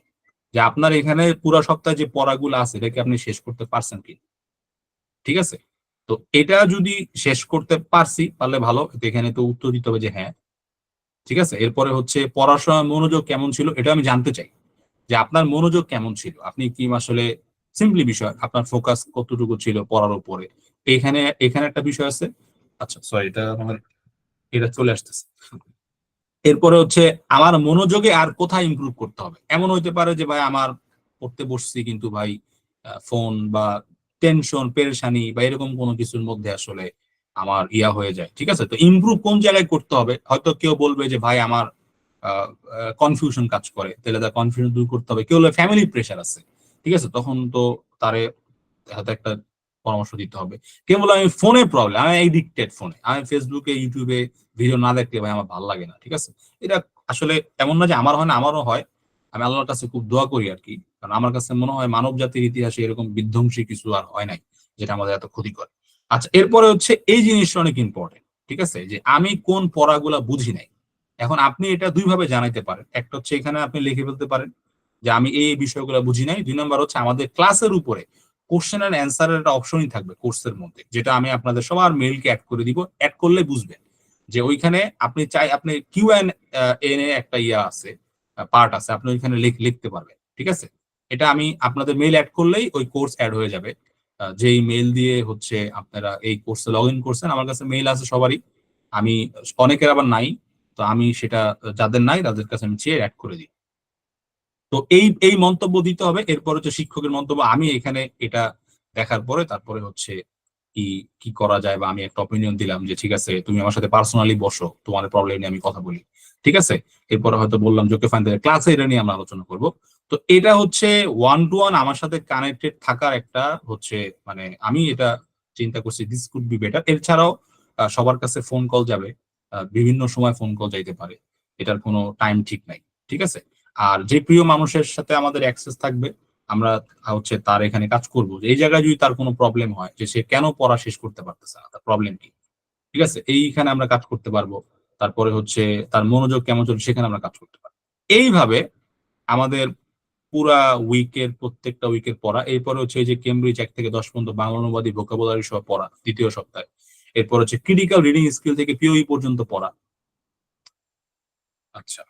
যে আপনার এখানে পুরো সপ্তাহে যে পড়াগুলো আছে এটাকে আপনি শেষ করতে পারছেন কি, ঠিক আছে? তো এটা যদি শেষ করতে পারছি তাহলে ভালো, তো এখানে তো উত্তর দিতে হবে যে হ্যাঁ, ঠিক আছে। এরপরে হচ্ছে পড়াশোনার মনোযোগ কেমন ছিল এটা আমি জানতে চাই, যে আপনার মনোযোগ কেমন ছিল, আপনি কি আসলে সিম্পলি বিষয় আপনার ফোকাস কতটুকু ছিল পড়ার উপরে। এখানে এখানে একটা বিষয় আছে। আচ্ছা সরি, এটা আমার এটা চলে আসতেছে। এরপরে হচ্ছে আমার মনোযোগে আর কোথায় ইমপ্রুভ করতে হবে। এমন হইতে পারে যে ভাই আমার পড়তে বসছি কিন্তু ভাই ফোন বা টেনশন পেরেশানি বা এরকম কোনো কিছুর মধ্যে আসলে আমার ইয়া হয়ে যায়, ঠিক আছে। তো ইমপ্রুভ কোন জায়গায় করতে হবে, হয়তো কেউ বলবে যে ভাই আমার কনফিউশন কাজ করে, তাহলে তার কনফিউশন দূর করতে হবে। কেউ বলবে ফ্যামিলি প্রেশার আছে, ঠিক আছে, তখন তো তারে হয়তো একটা পরামর্শ দিতে হবে। কেউ বলে আমি ফোনে প্রবলেম, আমি এডিক্টেড ফোনে, আমি ফেসবুকে ইউটিউবে ভিডিও না দেখলে ভাই আমার ভালো লাগে না, ঠিক আছে। এটা আসলে এমন না যে আমার হয় না, আমারও হয়। আমি আল্লাহর কাছে খুব দোয়া করি আর কি, কারণ আমার কাছে মনে হয় মানব জাতির ইতিহাসে এরকম বিধ্বংসী কিছু আর হয় নাই যেটা আমাদের এত ক্ষতি করে। আচ্ছা, এরপরে হচ্ছে এই জিনিসটা অনেক ইম্পর্টেন্ট, ঠিক আছে, যে আমি কোন পড়াগুলা বুঝি নাই। এখন আপনি এটা দুই ভাবে জানাইতে পারেন। একটা হচ্ছে এখানে আপনি লিখে ফেলতে পারেন যে আমি এই বিষয়গুলো বুঝি নাই। দুই নম্বর হচ্ছে আমাদের ক্লাসের উপরে কোশ্চেন এন্ড অ্যান্সারের একটা অপশনই থাকবে কোর্সের মধ্যে, যেটা আমি আপনাদের সবার মেইলকে অ্যাড করে দিব। অ্যাড করলে বুঝবেন যে ওইখানে আপনি চাই আপনি কিউ এন এন এ একটা ইয়া আছে, পার্ট আছে, আপনি ওইখানে লিখতে পারবেন, ঠিক আছে। এটা আমি আপনাদের মেইল অ্যাড করলেই ওই কোর্স অ্যাড হয়ে যাবে। যেই মেইল দিয়ে হচ্ছে আপনারা এই কোর্সে লগ ইন করছেন, আমার কাছে মেইল আছে সবারই। আমি অনেকের আবার নাই, তো আমি সেটা যাদের নাই তাদের কাছে আমি চেয়ে অ্যাড করে দিই। তো এই এই মন্তব্য দিতে হবে। এরপর হচ্ছে শিক্ষকের মন্তব্য। আমি এখানে এটা দেখার পরে তারপরে হচ্ছে কি কি করা যায়, বা আমি একটা অপিনিয়ন দিলাম যে ঠিক আছে তুমি আমার সাথে পার্সোনালি বসো, তোমার প্রবলেম নিয়ে আমি কথা বলি, ঠিক আছে। এরপরে হয়তো বললাম যে ওকে ফাইন, ক্লাসে এটা নিয়ে আমরা আলোচনা করব। তো এটা হচ্ছে ওয়ান টু ওয়ান আমার সাথে কানেক্টেড থাকার একটা হচ্ছে, মানে আমি এটা চিন্তা করছি দিস কুড বি বেটার। এছাড়াও সবার কাছে ফোন কল যাবে, বিভিন্ন সময় ফোন কল যাইতে পারে, এটার কোনো টাইম ঠিক নাই, ঠিক আছে। আর যে প্রিয় মানুষের সাথে আমাদের অ্যাক্সেস থাকবে, আমরা হচ্ছে তার এখানে কাজ করব। এই জায়গায় যদি তার কোনো প্রবলেম হয় যে সে কেন পড়া শেষ করতে পারতেছে না, তার প্রবলেম কি, ঠিক আছে, এইখানে আমরা কাজ করতে পারবো। তারপরে হচ্ছে তার মনোযোগ কেমন চলছে সেখানে আমরা কাজ করতে পারবো। এইভাবে আমাদের পুরা উইকের প্রত্যেকটা উইকের পড়া। এরপরে হচ্ছে এই যে কেমব্রিজ 1 থেকে 10 পর্যন্ত বাংলা অনুবাদী ভোকাবুলারি সহ পড়া দ্বিতীয় সপ্তাহে। এরপর হচ্ছে ক্রিটিক্যাল রিডিং স্কিল থেকে পিওই পর্যন্ত পড়া। আচ্ছা,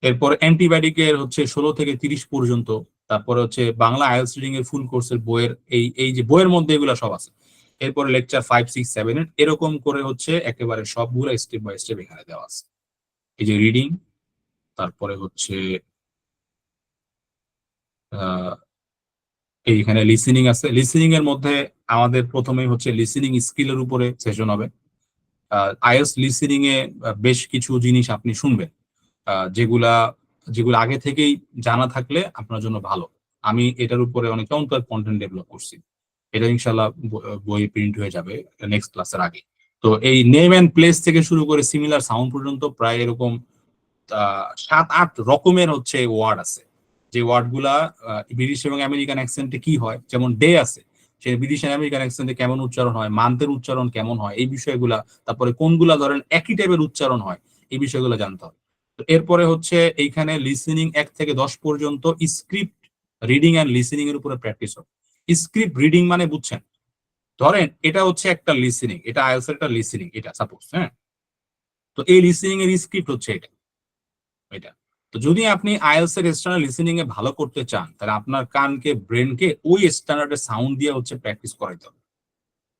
এরপর অ্যান্টিবায়োটিকের হচ্ছে 16 থেকে 30 পর্যন্ত। তারপরে হচ্ছে বাংলা আইএলটিএস রিডিং এর ফুল কোর্সের বইয়ের এই এই যে বইয়ের মধ্যে এগুলো সব আছে। এরপরে লেকচার 5, 6, 7 এরকম করে হচ্ছে একেবারে সবগুলো স্টেপ বাই স্টেপ এখানে দেওয়া আছে। এই যে রিডিং, তারপরে হচ্ছে আহ এইখানে লিসেনিং আছে। লিসেনিং এর মধ্যে আমাদের প্রথমেই হচ্ছে লিসেনিং স্কিলের উপরে সেশন হবে। আইএলটিএস লিসেনিং এ বেশ কিছু জিনিস আপনি শুনবেন, যেগুলা যেগুলো আগে থেকেই জানা থাকলে আপনার জন্য ভালো। আমি এটার উপরে অনেক চমৎকার কন্টেন্ট ডেভেলপ করছি। এটা ইনশাল্লাহ বই প্রিন্ট হয়ে যাবে নেক্সট ক্লাসের আগে। তো এই নেম এন্ড প্লেস থেকে শুরু করে সিমিলার সাউন্ড পর্যন্ত প্রায় এরকম 7-8 রকমের হচ্ছে ওয়ার্ড আছে, যে ওয়ার্ড গুলা ব্রিটিশ এবং আমেরিকান অ্যাকসেন্টে কি হয়। যেমন ডে আছে, সে ব্রিটিশ এবং আমেরিকান অ্যাকসেন্টে কেমন উচ্চারণ হয়, মান্থের উচ্চারণ কেমন হয়, এই বিষয়গুলা। তারপরে কোনগুলা ধরেন একই টাইপের উচ্চারণ হয়, এই বিষয়গুলো জানতে হবে। তো এরপরে হচ্ছে এইখানে লিসেনিং 1 থেকে 10 পর্যন্ত স্ক্রিপ্ট রিডিং অ্যান্ড লিসেনিং এর উপরে প্র্যাকটিস হবে। স্ক্রিপ্ট রিডিং মানে বুঝছেন, ধরেন এটা হচ্ছে একটা লিসেনিং, এটা আইএলটিএস এর একটা লিসেনিং, এটা সাপোজ, হ্যাঁ। তো এই লিসেনিং এর স্ক্রিপ্ট হচ্ছে এটা এটা। তো যদি আপনি আইএলটিএস এর স্ট্যান্ডার্ড লিসেনিং এ ভালো করতে চান, তাহলে আপনার কানকে ব্রেনকে ওই স্ট্যান্ডার্ডের সাউন্ড দিয়ে হচ্ছে প্র্যাকটিস করাইতে হবে।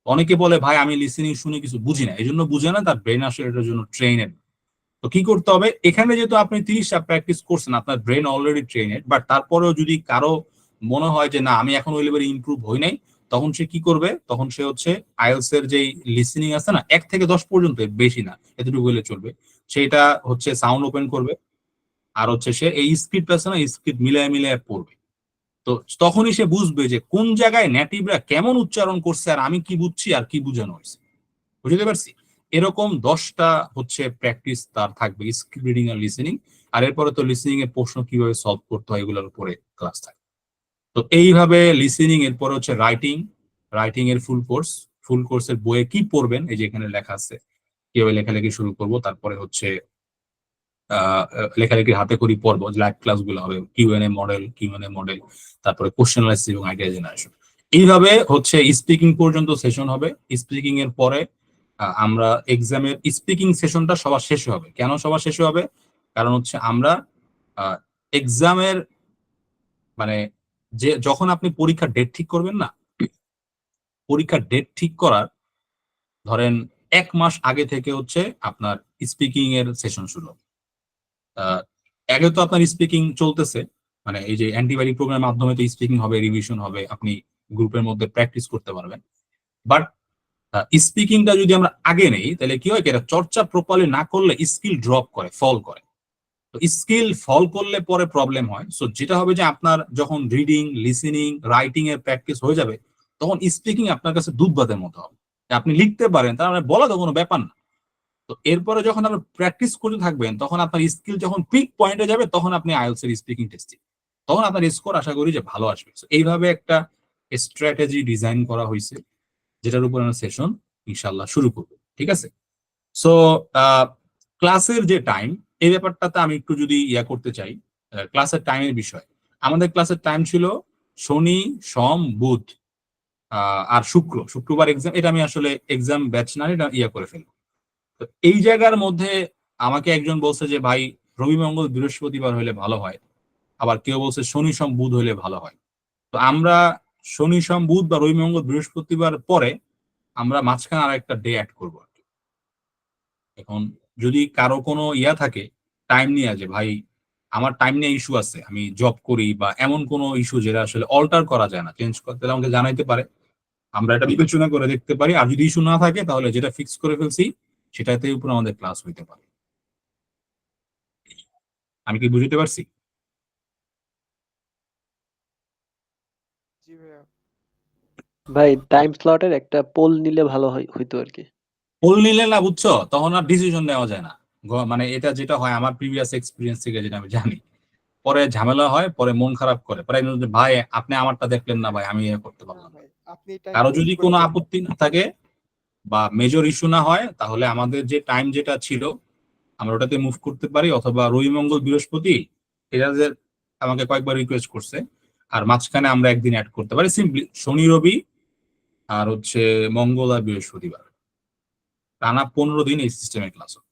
অনেকে বলে ভাই আমি লিসেনিং শুনে কিছু বুঝি না, এই জন্য বুঝে না, তার ব্রেন আসলে এটার জন্য ট্রেনেড। তো কি করতে হবে, এখানে যেহেতু আপনি 30টা প্র্যাকটিস করছেন, আপনার ব্রেন অলরেডি ট্রেনেড, বাট তারপরেও যদি কারো মনে হয় যে না আমি এখন ওই লেভেলে ইমপ্রুভ হই নাই, তখন সে কি করবে, তখন সে হচ্ছে আইএলটিএস এর যেই লিসেনিং আছে না 1 থেকে 10 পর্যন্ত, বেশি না, এতটুকু হলে চলবে, সেটা হচ্ছে সাউন্ড ওপেন করবে। আর হচ্ছে সে এই স্ক্রিপ্ট আছে না, স্ক্রিপ্ট মিলায় মিলায় পড়বে। তো তখনই সে বুঝবে যে কোন জায়গায় নেটিভরা কেমন উচ্চারণ করছে আর আমি কি বুঝছি আর কি বুঝানো হয়েছে, বুঝতে পারছি। এরকম 10টা হচ্ছে প্র্যাকটিস তার থাকবে, স্ক্রিপ্ট রিডিং আর লিসেনিং। আর এরপরে তো লিসেনিং এর প্রশ্ন কিভাবে সলভ করতে হয় এগুলোর উপরে ক্লাস থাকে। তো এইভাবে লিসেনিং, এরপরে হচ্ছে রাইটিং, রাইটিং এর ফুল কোর্সের বইয়ে কি পড়বেন এই যে এখানে লেখা আছে, কিভাবে লেখালেখি শুরু করব। তারপরে হচ্ছে লেখালেখির হাতে করি পর্ব, লাইভ ক্লাসগুলো হবে, কিউএনএ মডেল, তারপরে কোশ্চেন অ্যানালাইসিস এবং আইডিয়া জেনারেশন। এইভাবে হচ্ছে স্পিকিং পর্যন্ত সেশন হবে। স্পিকিং এর পরে আমরা এক্সামের স্পিকিং সেশনটা সবার শেষে হবে। কেন সবার শেষে হবে? কারণ হচ্ছে আমরা এক্সামের মানে যে যখন আপনি পরীক্ষার ডেট ঠিক করবেন না, পরীক্ষার ডেট ঠিক করার ধরেন 1 মাস আগে থেকে হচ্ছে আপনার স্পিকিং এর সেশন শুরু হবে। আগে তো আপনার স্পিকিং চলতেছে, মানে এই যে অ্যান্টিবায়োটিক প্রোগ্রামের মাধ্যমে তো স্পিকিং হবে, রিভিশন হবে, আপনি গ্রুপের মধ্যে প্র্যাকটিস করতে পারবেন। বাট স্পিকিংটা যদি আমরা আগে নেই তাহলে কি হয়, এটা চর্চা প্রপারলি না করলে স্কিল ড্রপ করে, ফল করে। তো স্কিল ফল করলে পরে প্রবলেম হয়। সো যেটা হবে যে আপনার যখন রিডিং, লিসেনিং, রাইটিং এর প্র্যাকটিস হয়ে যাবে, তখন স্পিকিং আপনার কাছে দুধ ভাতের মতো হবে। আপনি লিখতে পারেন, তার মানে বলা তো কোনো ব্যাপার না। তো এরপরে যখন আপনি প্র্যাকটিস করতে থাকবেন, তখন আপনার স্কিল যখন পিক পয়েন্টে যাবে, তখন আপনি আইএলটিএস এর স্পিকিং টেস্টিং, তখন আপনার স্কোর আশা করি যে ভালো আসবে। So এইভাবে একটা স্ট্র্যাটেজি ডিজাইন করা হয়েছে, যেটার উপর আমরা সেশন ইনশাল্লাহ শুরু করব। ঠিক আছে? সো ক্লাসের যে টাইম, এই ব্যাপারটাতে আমি একটু যদি করতে চাই, ক্লাসের টাইমের বিষয়। আমাদের ক্লাসের টাইম ছিল শনি, সোম, বুধ আর শুক্রবার এক্সাম। এটা আমি আসলে এক্সাম ব্যাচ না, এটা করে ফেলবো। তো এই জায়গার মধ্যে আমাকে একজন বলছে যে ভাই, রবি, মঙ্গল, বৃহস্পতিবার হলে ভালো হয়, আবার কেউ বলছে শনি, সোম, বুধ হলে ভালো হয়। তো আমরা শনি, সোম, বুধ বা রবি, মঙ্গল, বৃহস্পতিবার পরে আমরা মাঝখানে আর একটা ডে অ্যাড করবো। এখন যদি কারো কোনো থাকে টাইম নিয়ে, যে ভাই আমার টাইম নিয়ে ইস্যু আছে, আমি জব করি, বা এমন কোনো ইস্যু যেটা আসলে অল্টার করা যায় না, চেঞ্জ করতে, তাহলে আমাকে জানাইতে পারে, আমরা এটা বিবেচনা করে দেখতে পারি। আর যদি ইস্যু না থাকে, তাহলে যেটা ফিক্স করে ফেলছি সেটাতে উপর আমাদের ক্লাস হইতে পারে। আমি কি বুঝতে পারছি? জি ভাইয়া। ভাই টাইম স্লটের একটা পোল নিলে ভালো হইতো আর কি। পোল নিলে না, বুঝছো, তখন আর ডিসিশন নেওয়া যায় না। মানে এটা যেটা হয়, আমার প্রিভিয়াস এক্সপিরিয়েন্স থেকে যেটা আমি জানি, পরে ঝামেলা হয়, পরে মন খারাপ করে, পরে ভাই আপনি আমারটা দেখলেন না, ভাই আমি করতে না পারলাম না। ভাই, আপনি টাইম কারো ফিক্স যদি করে কোনো দেন। আপত্তি না থাকে বা মেজর ইস্যু না হয়, তাহলে আমাদের যে টাইম যেটা ছিল আমরা ওটাতে মুভ করতে পারি। অথবা রবি, মঙ্গল, বৃহস্পতি, এটা যে আমাকে কয়েকবার রিকোয়েস্ট করছে, আর মাঝখানে আমরা একদিন অ্যাড করতে পারি, সিম্পলি শনি, রবি, আর হচ্ছে মঙ্গল আর বৃহস্পতিবার, টানা 15 দিন এই সিস্টেমে ক্লাস হবে।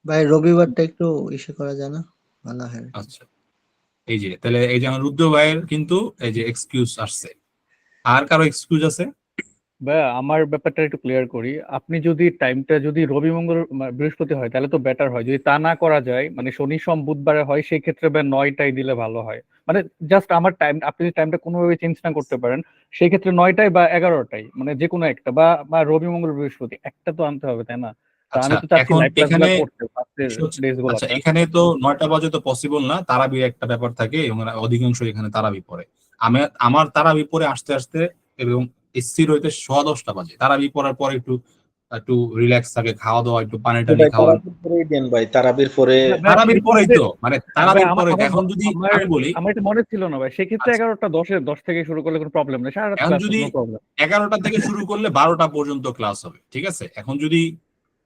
ভাই রবিবারটা একটু ইসে করা যায় না? ভালো হয়। আচ্ছা, এই যে তাহলে এই যে আমার রুদ্র ভাইয়ের কিন্তু এই যে এক্সকিউজ আসছে। আর কারো এক্সকিউজ আছে? ভাইয়া আমার ব্যাপারটা একটু ক্লিয়ার করি। আপনি যদি টাইমটা যদি রবি, মঙ্গল, বৃহস্পতি হয় তাহলে তো বেটার হয়। যদি তা না করা যায়, মানে শনি, সোম, বুধবারে হয়, সেই ক্ষেত্রে ভাই 9টায় দিলে ভালো হয়। মানে জাস্ট আমার টাইম, আপনি যদি টাইমটা কোনোভাবে চেঞ্জ না করতে পারেন, সেই ক্ষেত্রে 9টায় বা 11টায়, মানে যে কোনো একটা, বা রবি, মঙ্গল, বৃহস্পতি একটা তো আনতে হবে, তাই না? তা আচ্ছা, আমি তো চাচ্ছি এখন লাইভ ক্লাসগুলো এখানে করতে ফার্স্টের ডেজ আচ্ছা, গুলোতে। এখানে তো 9টা বাজে তো পসিবল না, তারাবির একটা ব্যাপার থাকে এবং অধিকাংশ এখানে তারাবি পড়ে। আমার তারাবি পড়ে আসতে আসতে এবং স্থির হইতে 10:15 বাজে। তারাবি পড়ার পরে একটু একটু রিল্যাক্স থাকে, খাওয়া দাওয়া, একটু পানি টানি ভাই খাওয়া। তারাবির পরেই দেন ভাই, তারাবির পরে। ভাই তারাবির পরেই সেক্ষেত্রে তো, মানে ভাই তারাবির আমার পরে। আমার এখন যদি আমার আমি বলি, আমার এটা মনে ছিল না ভাই। সেক্ষেত্রে আচ্ছা, 11টা 10 থেকে শুরু করলে কোনো প্রবলেম নেই, সারা রাত এখন ক্লাস যদি নো প্রবলেম। 11টা থেকে শুরু করলে 12টা পর্যন্ত ক্লাস হবে, ঠিক আছে? এখন যদি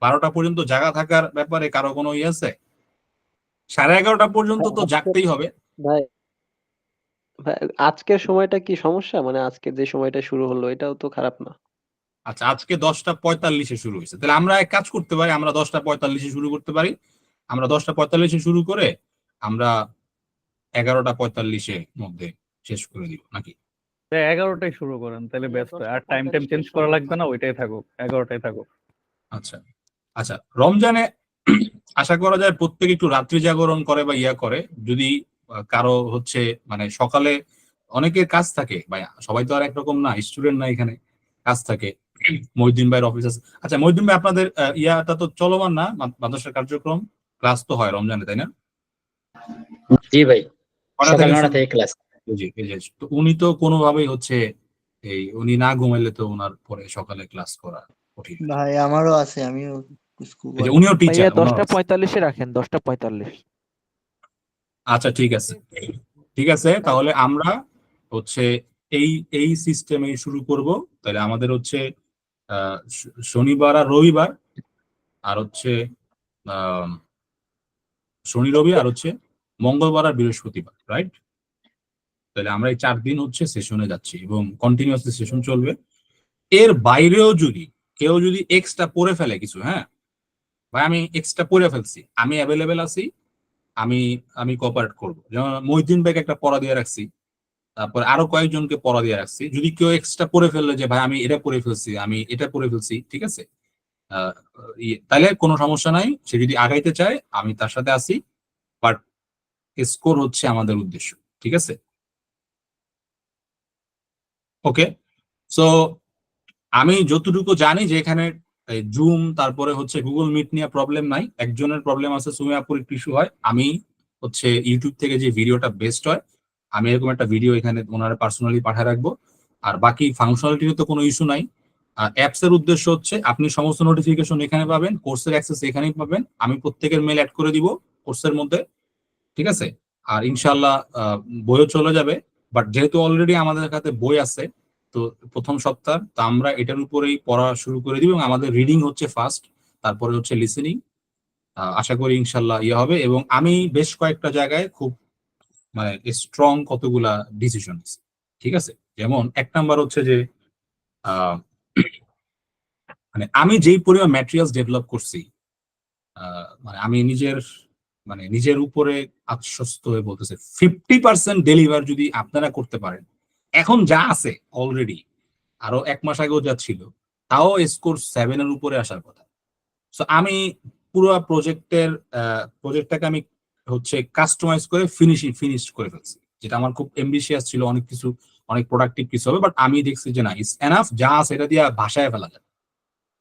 12টা পর্যন্ত জায়গা থাকার ব্যাপারে কারো কোনো আছে, 11:30 পর্যন্ত তো আজকের জাগতেই হবে। ভাই ভাই আজকের সময়টা কি সমস্যা? মানে আজকে যে সময়টা শুরু হলো এটাও তো খারাপ না। আচ্ছা, আজকে 10:45-এ শুরু হয়েছে, তাহলে আমরা এক কাজ করতে পারি, আমরা 10:45-এ শুরু করতে পারি। আমরা 10:45-এ শুরু করে আমরা 11:45-এর মধ্যে শেষ করে দিব, নাকি? 11টায় শুরু করেন তাহলে ভাইয়া ব্যস্ত, আর টাইম 10:45 চেঞ্জ টায় করা শুরু লাগবে করেন। না, ওইটাই থাকুক, 11টায় থাকুক। আচ্ছা, আচ্ছা, রমজানে আশা করা যায় প্রত্যেকে একটু রাত্রি জাগরণ করে বা করে। যদি কারো হচ্ছে মানে সকালে অনেকের কাজ থাকে, ভাই সবাই তো আর একরকম না, স্টুডেন্ট না, এখানে কাজ থাকে। মহিউদ্দিন ভাইয়ের অফিস আছে। আচ্ছা মহিউদ্দিন ভাই, আপনাদের ইয়াটা তো চলমান না, মাদ্রাসার কার্যক্রম, ক্লাস তো হয় রমজানে, তাই না? জি ভাই, কটা সকাল থেকে 9টা শুরু? থেকে ক্লাস। জি, এই যে, তো উনি তো কোনোভাবেই হচ্ছে উনি না ঘুমাইলে তো ওনার পরে সকালে ক্লাস করা কঠিন। ভাই আমারও আছে, আমিও স্কুল এই যে করি। উনিও টিচার, ভাইয়া ওনার। 10:45-এ রাখেন, 10:45। আচ্ছা, ঠিক আছে, ঠিক আছে, তাহলে আমরা হচ্ছে এই এই সিস্টেমে শুরু করব। তাহলে আমাদের হচ্ছে শনিবার আর রবিবার, আর হচ্ছে আহ শনি রবি আর হচ্ছে মঙ্গলবার আর বৃহস্পতিবার, রাইট? তাহলে আমরা এই 4 দিন হচ্ছে সেশনে যাচ্ছি এবং কন্টিনিউয়াসলি সেশন চলবে। এর বাইরেও যদি কেউ যদি এক্সট্রা পড়ে ফেলে কিছু, হ্যাঁ ভাই আমি এক্সট্রা পড়ে ফেলছি, আমি অ্যাভেলেবেল আছি, আমি আমি কোঅপারেট করবো। যেমন মহিউদ্দিন ভাইকে একটা পড়া দিয়ে রাখছি, তারপর আরো কয়েকজনকে পড়া দিয়ে রাখছি। যদি কেউ এক্সট্রা পড়ে ফেললে যে ভাই আমি এটা পড়ে ফেলছি, আমি এটা পড়ে ফেলছি, ঠিক আছে, তাহলে কোনো সমস্যা নাই। সে যদি আগাইতে চায় আমি তার সাথে আছি, বাট স্কোর হচ্ছে আমাদের উদ্দেশ্য, ঠিক আছে? ওকে, সো আমি যতটুকু জানি যে এখানে জুম তারপরে হচ্ছে গুগল মিট নিয়ে প্রবলেম নাই। একজনের প্রবলেম আছে, সুমিয়াপুর একটু ইস্যু হয়। আমি হচ্ছে ইউটিউব থেকে যে ভিডিওটা বেস্ট হয়, আমি এরকম একটা ভিডিও এখানে ওনারা পার্সোনালি পাঠিয়ে রাখবো। আর বাকি ফাংশনালিটির তো কোনো ইস্যু নাই। আর অ্যাপস এর উদ্দেশ্য হচ্ছে আপনি সমস্ত নোটিফিকেশন এখানে পাবেন, কোর্সের অ্যাক্সেস এখানেই পাবেন। আমি প্রত্যেকের মেল অ্যাড করে দিব কোর্সের মধ্যে, ঠিক আছে? আর ইনশাল্লাহ বইও চলে যাবে। বাট যেহেতু অলরেডি আমাদের কাছে বই আছে, তো প্রথম সপ্তাহ তো আমরা এটার উপরেই পড়া শুরু করে দিব এবং আমাদের রিডিং হচ্ছে ফার্স্ট, তারপরে হচ্ছে লিসেনিং। আশা করি ইনশাল্লাহ ইয়ে হবে। এবং আমি বেশ কয়েকটা জায়গায় খুব মানে স্ট্রং কতগুলা ডিসিশন, ঠিক আছে? যেমন 1 নাম্বার হচ্ছে যে মানে আমি যেই পরিমাণ ম্যাটেরিয়ালস ডেভেলপ করছি, মানে আমি নিজের উপরে আশ্বস্ত হয়ে বলতেছে 50% ডেলিভার যদি আপনারা করতে পারেন, এখন যা আছে অলরেডি, আরো 1 মাস আগেও যা ছিল, তাও স্কোর 7 এর উপরে আসার কথা। সো আমি পুরো প্রজেক্টটাকে আমি হচ্ছে কাস্টমাইজ করে ফিনিশ করে ফেলছি, যেটা আমার খুব এম্বিশিয়াস ছিল, অনেক কিছু অনেক প্রোডাক্টিভ কিছু হবে, বাট আমি দেখছি যে না, ইটস এনাফ, যা আছে এটা দিয়ে ভাষায় ফেলা যায়।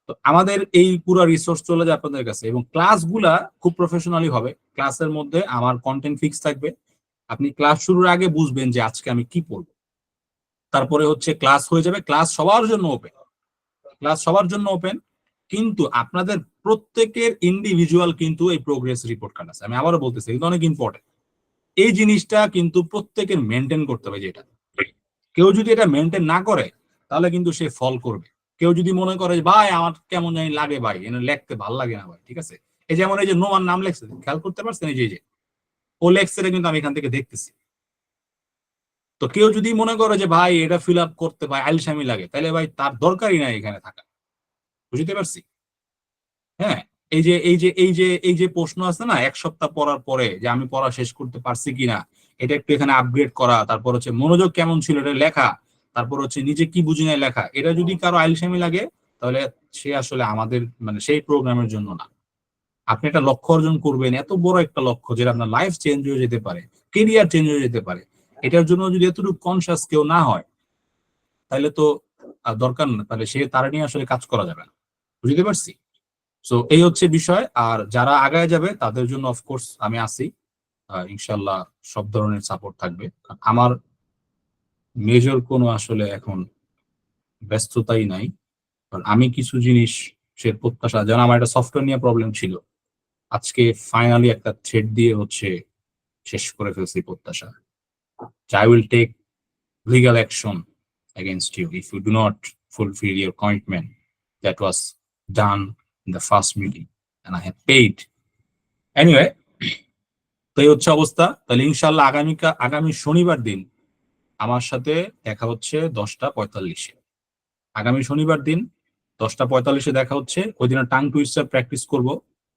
তো আমাদের এই পুরো রিসোর্স চলে যায় আপনাদের কাছে এবং ক্লাসগুলা খুব প্রফেশনালি হবে। ক্লাসের মধ্যে আমার কন্টেন্ট ফিক্স থাকবে, আপনি ক্লাস শুরুর আগে বুঝবেন যে আজকে আমি কি পড়বো। তারপরে হচ্ছে ক্লাস হয়ে যাবে, ক্লাস সবার জন্য ওপেন, কিন্তু আপনাদের প্রত্যেকের ইন্ডিভিজুয়াল কিন্তু এই প্রোগ্রেস রিপোর্ট কার্ড আছে। আমি আবারও বলতেছি, এটা অনেক ইম্পর্টেন্ট। এই জিনিসটা কিন্তু প্রত্যেকের মেনটেন করতে হবে। যেটা কেউ যদি এটা মেনটেন না করে তাহলে কিন্তু সে ফল করবে। কেউ যদি মনে করে ভাই আমার কেমন জানি লাগে, ভাই এনে লিখতে ভালো লাগে না ভাই, ঠিক আছে, এই যেমন এই যে নোমান নাম লেখছে, খেয়াল করতে পারছেন, এই যে ও লেখছে, কিন্তু আমি এখান থেকে দেখতেছি। তো কেউ যদি মনে করে যে ভাই এটা ফিল আপ করতে ভাই আলসামি লাগে, তাহলে ভাই তার দরকারই নাই এখানে থাকা। বুঝতে পারছি? হ্যাঁ, এই যে প্রশ্ন আছে না 1 সপ্তাহ পড়ার পরে যে আমি পড়া শেষ করতে পারছি কিনা, এটা একটু এখানে আপগ্রেড করা, তারপর হচ্ছে মনোযোগ কেমন ছিল এটা লেখা, তারপর হচ্ছে নিজে কি বুঝি নাই লেখা, এটা যদি কারো আইলসামি লাগে তাহলে সে আসলে আমাদের মানে সেই প্রোগ্রামের জন্য না। আপনি একটা লক্ষ্য অর্জন করবেন, এত বড় একটা লক্ষ্য যেটা আপনার লাইফ চেঞ্জ হয়ে যেতে পারে, কেরিয়ার চেঞ্জ হয়ে যেতে পারে, এটার জন্য যদি এতটুকু কনসিয়াস কেউ না হয় তাহলে তো দরকার না, তাহলে সে তারা নিয়ে আসলে কাজ করা যাবে না। বুঝতে পারছি? সো এই হচ্ছে বিষয়। আর যারা আগায় যাবে তাদের জন্য অফকোর্স আমি আছি, ইনশাল্লাহ সব ধরনের সাপোর্ট থাকবে। আমার মেজর কোনো আসলে এখন ব্যস্ততাই নাই, কারণ আমি কিছু জিনিস সে প্রত্যাশা, যেন আমার একটা সফটওয়্যার নিয়ে প্রবলেম ছিল, আজকে ফাইনালি একটা থ্রেড দিয়ে হচ্ছে শেষ করে ফেলছি প্রত্যাশা। I will take legal action against you if you do not fulfill your commitment that was done in the first meeting and I have paid. Anyway, তো এই হচ্ছে অবস্থা। তাহলে ইনশাল্লাহ আগামী শনিবার দিন আমার সাথে দেখা হচ্ছে 10:45-এ। আগামী শনিবার দিন 10:45-এ দেখা হচ্ছে। ওই দিন টাং টুইস্টার প্র্যাকটিস করব,